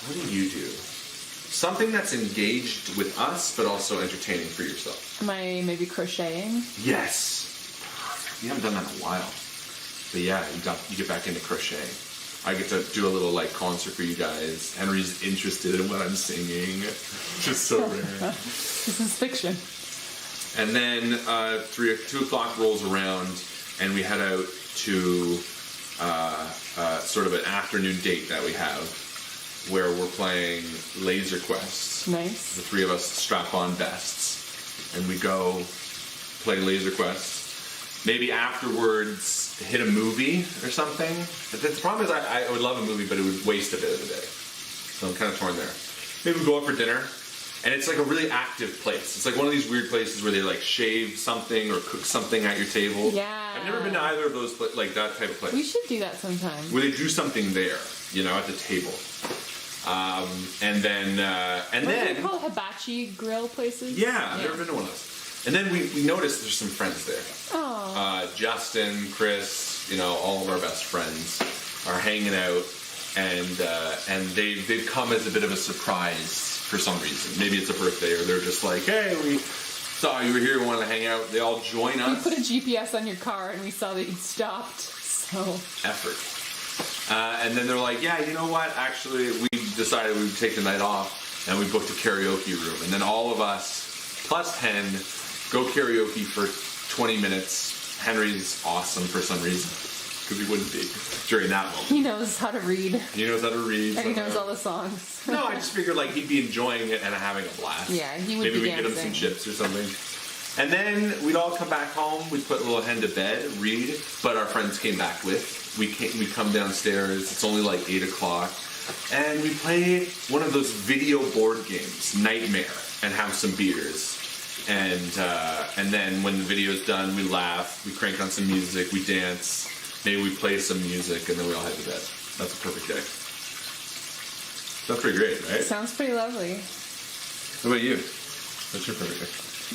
What do you do? Something that's engaged with us, but also entertaining for yourself. Am I maybe crocheting? Yes. Perfect. You haven't done that in a while. But yeah, you get back into crocheting. I get to do a little like concert for you guys. Henry's interested in what I'm singing. Just so rare. This is fiction. And then 2 o'clock rolls around, and we head out to sort of an afternoon date that we have, where we're playing Laser Quest. Nice. The three of us strap on vests, and we go play Laser Quest. Maybe afterwards hit a movie or something. But the problem is I would love a movie, but it would waste a bit of the day. So I'm kind of torn there. Maybe we go out for dinner. And it's like a really active place. It's like one of these weird places where they like shave something or cook something at your table. Yeah. I've never been to either of those, like that type of place. We should do that sometime. Where they do something there, you know, at the table. And then What do they call hibachi grill places? yeah, I've never been to one of those. And then we noticed there's some friends there. Oh. Justin, Chris, you know, all of our best friends are hanging out, and they've come as a bit of a surprise for some reason. Maybe it's a birthday, or they're just like, hey, we saw you were here, we wanted to hang out. They all join We us. put a GPS on your car and we saw that you'd stopped. So. Effort. And then they're like, yeah, you know what? Actually, we decided we would take the night off, and we booked a karaoke room. And then all of us, plus Hen, go karaoke for 20 minutes. Henry's awesome for some reason, because he wouldn't be during that moment. He knows how to read. He knows how to read. And he knows all the songs. No, I just figured like he'd be enjoying it and having a blast. Yeah, he would Maybe be we'd get him some dancing. chips or something. And then we'd all come back home. We'd put little Hen to bed, read. But our friends came back with. We come downstairs. It's only like 8 o'clock, and we play one of those video board games, Nightmare, and have some beers. and then when the video's done, we laugh, we crank on some music, we dance, maybe we play some music, and then we all head to bed. That's a perfect day. That's pretty great, right? Sounds pretty lovely. What about you? What's your perfect day?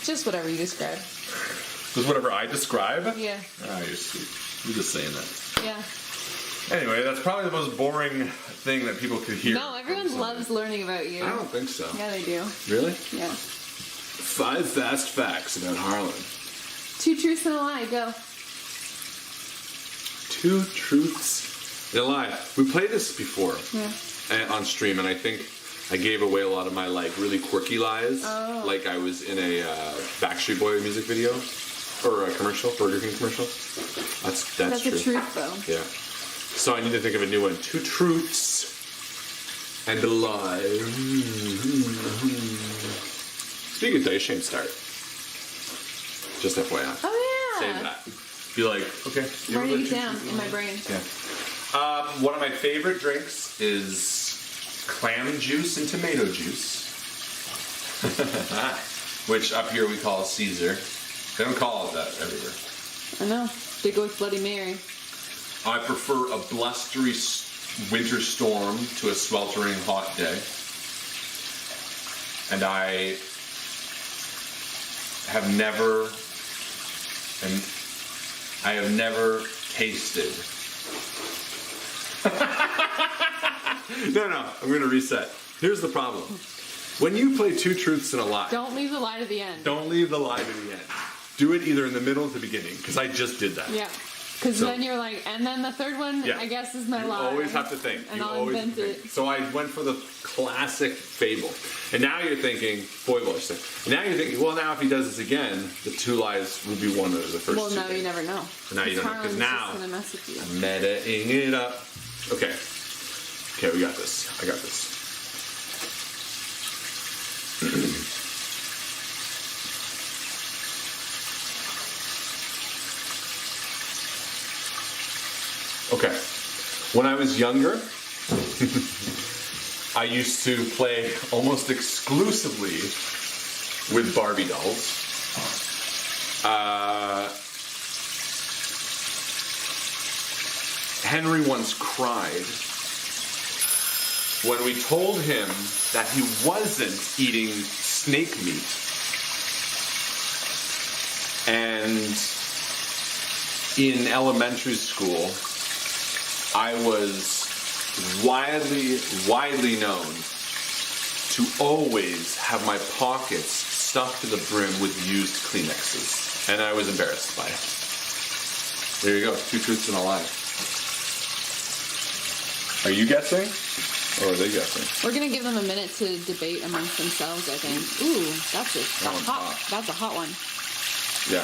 Just whatever you describe. Just whatever I describe? Yeah. Ah, you're sweet. You're just saying that. Yeah. Anyway, that's probably the most boring thing that people could hear. No, everyone loves learning about you. I don't think so. Yeah, they do. Really? Yeah. 5 fast facts about Harlan. 2 truths and a lie. Go. 2 truths and a lie. We played this before on stream, and I think I gave away a lot of my like really quirky lies. Oh. Like I was in a Backstreet Boy music video or a commercial, Burger King commercial. That's true. a truth, though. Yeah. So I need to think of a new one. 2 truths and a lie. Speaking of dice, shame start. Just FYI. Oh, yeah. Say that. Be like, okay. I'm writing it down in my brain. Yeah. One of my favorite drinks is clam juice and tomato juice. Which up here we call Caesar. They don't call it that everywhere. I know. They go with Bloody Mary. I prefer a blustery winter storm to a sweltering hot day. And I have never tasted. No, I'm going to reset. Here's the problem. When you play 2 truths and a lie, Don't leave the lie to the end. don't leave the lie to the end. Do it either in the middle or the beginning, because I just did that. Yeah. Because So- then you're like, and then the third one, Yeah. I guess, is my You lie. always have to think. And You I'll always invent think. it. So I went for the classic fable. And now you're thinking, foible, I should say. And now you're thinking, well, now if he does this again, the 2 lies will be one of the first Well, 2 no, you things. never know. Now you don't know, 'cause Harlan's now- just gonna mess with you. I'm meta-ing it up. Okay. Okay, we got this. I got this. Okay. When I was younger, I used to play almost exclusively with Barbie dolls. Henry once cried when we told him that he wasn't eating snake meat. And in elementary school, I was widely known to always have my pockets stuffed to the brim with used Kleenexes. And I was embarrassed by it. There you go, 2 truths and a lie. Are you guessing? Or are they guessing? We're gonna give them a minute to debate amongst themselves, I think. Ooh, that's That one's hot. hot. That's a hot one. Yeah.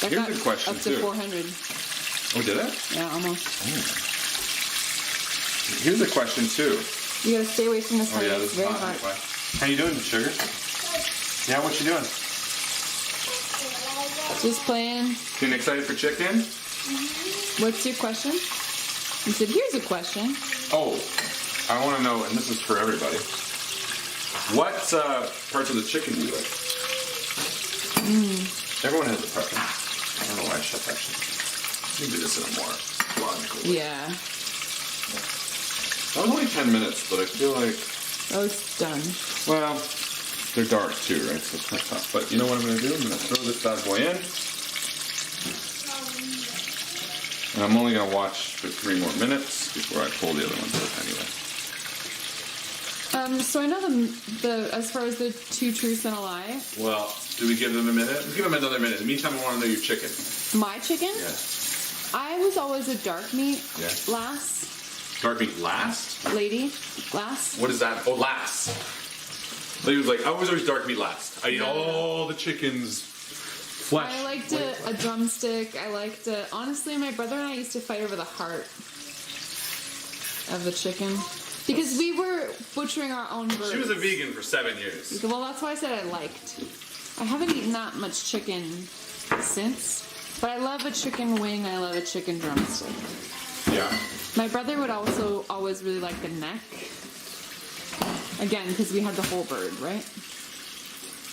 That Here's got a question, up to too. 400. Oh, did it? Yeah, almost. Here's a question, too. You gotta stay away from this Oh, one. yeah, It's this is very hot. hot. How you doing, sugar? Yeah, what you doing? Just playing. Getting excited for chicken? What's your question? You said, here's a question. Oh, I want to know, and this is for everybody. What parts of the chicken do you like? Everyone has a preference. I don't know why I shut that shit. Let me do this in a more logical way. Yeah. That was only 10 minutes, but I feel like, Oh, it's done. well, they're dark too, right? So it's kind of tough. But you know what I'm going to do? I'm going to throw this bad boy in. And I'm only going to watch for 3 more minutes before I pull the other ones out anyway. So I know the as far as the 2 truths and a lie. Well, do we give them a minute? Let's give them another minute. In the meantime, I want to know your chicken. My chicken? Yeah. I was always a dark meat Yeah. lass. Dark meat last? Lady. Lass. What is that? Oh, last. Lady was like, I was always dark meat last. I eat all the chicken's flesh. I liked a drumstick. I liked honestly, my brother and I used to fight over the heart of the chicken. Because we were butchering our own birds. She was a vegan for 7 years. Well, that's why I said I liked. I haven't eaten that much chicken since. But I love a chicken wing. I love a chicken drumstick. Yeah. My brother would also always really like the neck. Again, because we had the whole bird, right?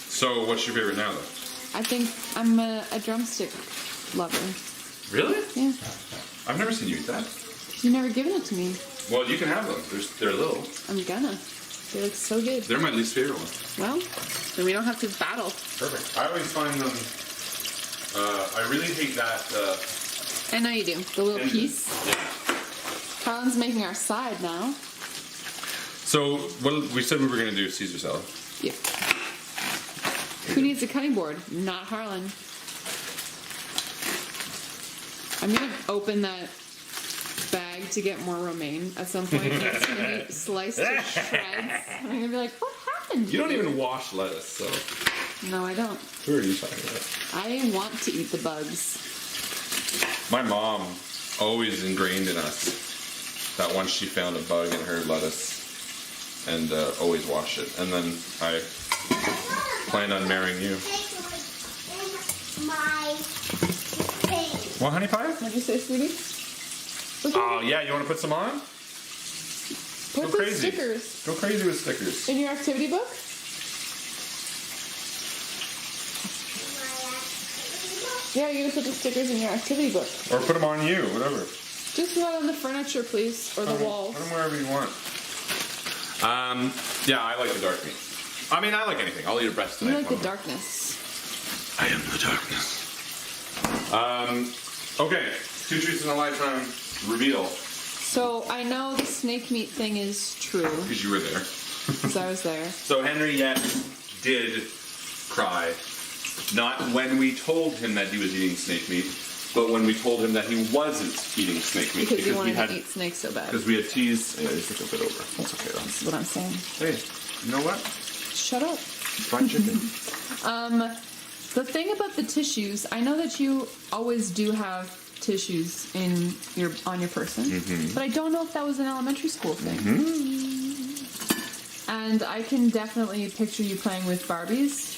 So, what's your favorite now, though? I think I'm a drumstick lover. Really? Yeah. I've never seen you eat that. You've never given it to me. Well, you can have them. They're little. I'm gonna. They look so good. They're my least favorite one. Well, then we don't have to battle. Perfect. I always find them. I really hate that. I know you do. The little And- piece. Yeah. Harlan's making our side now. So, what we said we were going to do Caesar salad. Yep. Who needs a cutting board? Not Harlan. I'm gonna open that bag to get more romaine at some point. It's gonna be sliced to shreds. And I'm gonna be like, what happened? You don't even wash lettuce, so. No, I don't. Who are you talking about? I want to eat the bugs. My mom always ingrained in us that once she found a bug in her lettuce and always wash it. And then I plan on marrying you. My thing. What, honey pie? What'd you say, sweetie? Oh, yeah, you want to put some on? Put Go the crazy. stickers Go crazy with stickers. in your activity book. Yeah, you're gonna put the stickers in your activity book. Or put them on you, whatever. Just not on the furniture, please, or the walls. Put them wherever you want. Yeah, I like the dark meat. I mean, I like anything. I'll eat a breast You tonight. like the darkness. I am the darkness. Okay, 2 truths in a lifetime reveal. So I know the snake meat thing is true, Because you were there. because I was there. So Henry, yes, did cry. Not when we told him that he was eating snake meat, but when we told him that he wasn't eating snake meat. Because you wanted we had, to eat snakes so bad. Because we had teased. Yeah, just took a bit over. That's okay though. That's what I'm saying. Hey, you know what? Shut up. Fried chicken. The thing about the tissues, I know that you always do have tissues on your person, but I don't know if that was an elementary school thing. And I can definitely picture you playing with Barbies.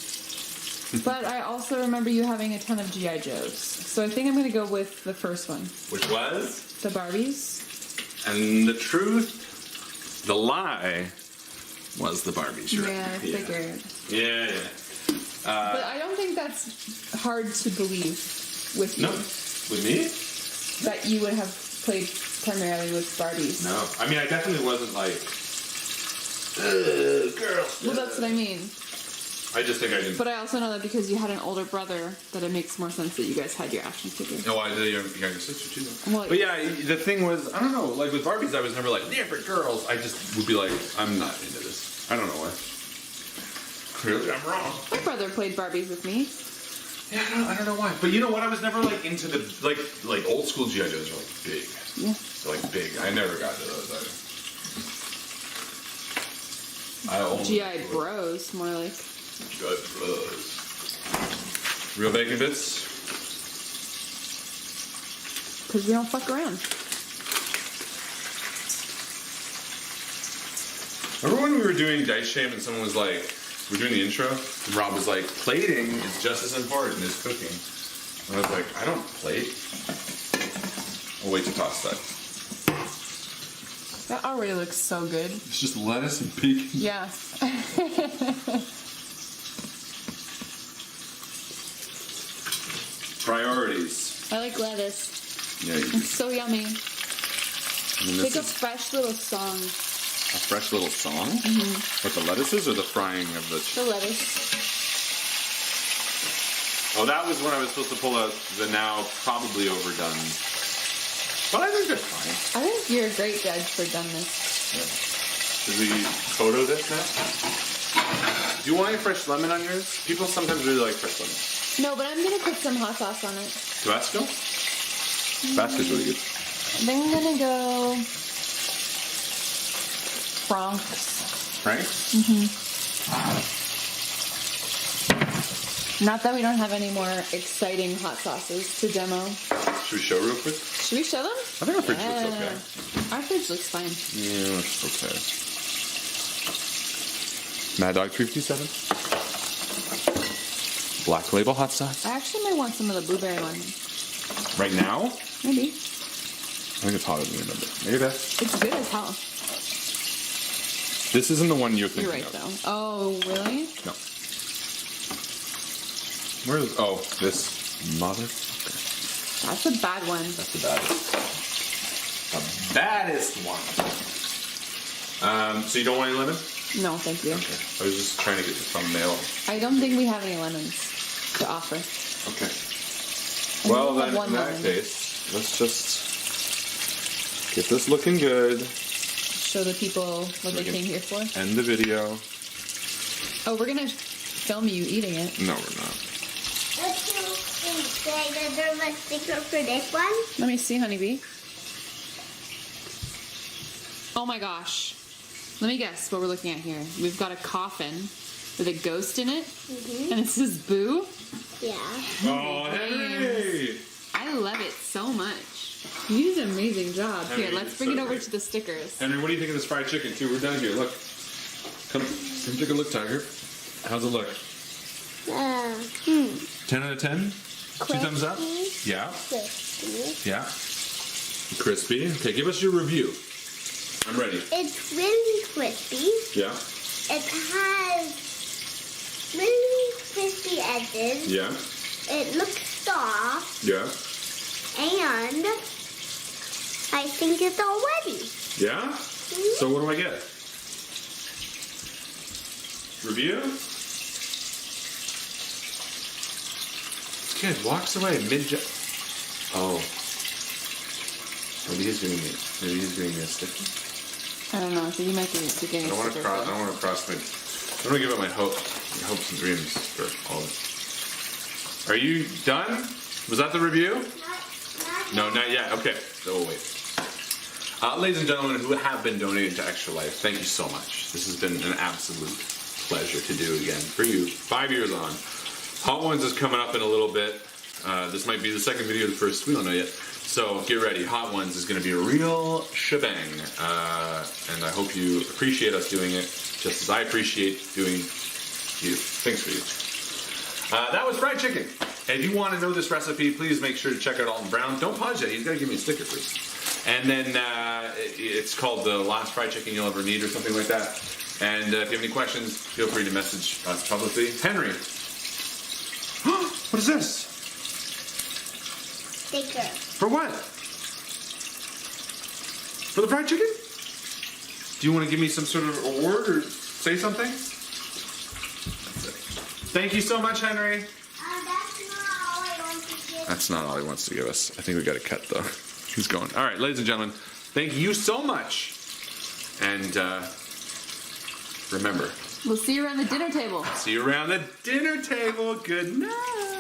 But I also remember you having a ton of G.I. Joes. So I think I'm going to go with the first one. Which was? The Barbies. And the truth, the lie, was the Barbies. You're Yeah, I right. figured. Yeah. But I don't think that's hard to believe with you. No. With me? That you would have played primarily with Barbies. No. I mean, I definitely wasn't like, girls. Well, that's what I mean. I just think I didn't. But I also know that because you had an older brother, that it makes more sense that you guys had your action figure. No, I did your younger sister too. Well, But yeah, the thing was, I don't know, like with Barbies, I was never like, yeah, for girls. I just would be like, I'm not into this. I don't know why. Clearly, I'm wrong. My brother played Barbies with me. Yeah, I don't know why. But you know what? I was never like into the like old school G.I. Joes are like big. Yeah. They're like big. I never got to those either. I only G.I. Bros, more like. G.I. Bros. Real bacon bits. Because we don't fuck around. Remember when we were doing Dice Shame and someone was like, we're doing the intro, and Rob was like, plating is just as important as cooking. And I was like, I don't plate. I'll wait to toss that. That already looks so good. It's just lettuce and bacon. Yeah. Priorities. I like lettuce. Yeah, you It's so yummy. I mean, It's this like a is fresh little song. a fresh little song. What, the lettuces or the frying of the... The lettuce. Oh, that was when I was supposed to pull out the now probably overdone. But I think they're fine. I think you're a great judge for doneness. Should we photo this now? Do you want any fresh lemon on yours? People sometimes really like fresh lemon. No, but I'm gonna put some hot sauce on it. Tabasco? Tabasco's really good. Then I'm gonna go Bronx. Right? Not that we don't have any more exciting hot sauces to demo. Should we show real quick? Should we show them? I think our fridge looks okay. Our fridge looks fine. Yeah, it's okay. Mad Dog 357. Black Label hot sauce. I actually might want some of the blueberry one. Right now? Maybe. I think it's hotter than you remember. Maybe that's... It's good as hell. This isn't the one you're thinking You're right, of. though. Oh, really? No. Where is? Oh, this mother. That's a bad one. That's the baddest. The baddest one. So you don't want any lemon? No, thank you. Okay. I was just trying to get the thumbnail. I don't think we have any lemons to offer. Okay. I Well, only have then, one in that lemon. case, let's just get this looking good. Show the people what they came here for. End the video. Oh, we're gonna film you eating it. No, we're not. Let's do a sticker for this one. Let me see, honeybee. Oh my gosh. Let me guess what we're looking at here. We've got a coffin with a ghost in it, and it says boo. Yeah. Oh, Henry! I love it so much. You did an amazing job. Henry, Here, let's it's bring so it over great. to the stickers. Henry, what do you think of this fried chicken, too? We're done here. Look. Come take a look, Tiger. How's it look? 10 out of 10? 2 thumbs up? Yeah. Crispy. Yeah. Crispy. Okay, give us your review. I'm ready. It's really crispy. Yeah. It has really crispy edges. Yeah. It looks soft, Yeah. and I think it's all ready. Yeah? So what do I get? Review? Kid walks away mid. Oh. Maybe he's giving me. Maybe he's giving me a sticker. I don't know. I think you might be getting I a don't want to sticker. cross. I don't want to cross my. I don't want to give up my hopes and dreams for all this. Are you done? Was that the review? No, not yet. Okay. So we'll wait. Ladies and gentlemen who have been donating to Extra Life, thank you so much. This has been an absolute pleasure to do again for you. 5 years on. Hot Ones is coming up in a little bit. This might be the second video of the first. We don't know yet. So get ready. Hot Ones is going to be a real shebang. And I hope you appreciate us doing it just as I appreciate doing you. Thanks for you. That was fried chicken. And if you want to know this recipe, please make sure to check out Alton Brown. Don't pause yet. He's got to give me a sticker first. And then it's called the last fried chicken you'll ever need or something like that. And if you have any questions, feel free to message us publicly. Henry. What is this? Sticker. For what? For the fried chicken? Do you want to give me some sort of award or say something? That's it. Thank you so much, Henry. That's not all I want to give. That's not all he wants to give us. I think we got to cut though. He's going. All right, ladies and gentlemen, thank you so much. And remember, We'll see you around the dinner table. see you around the dinner table. Good night.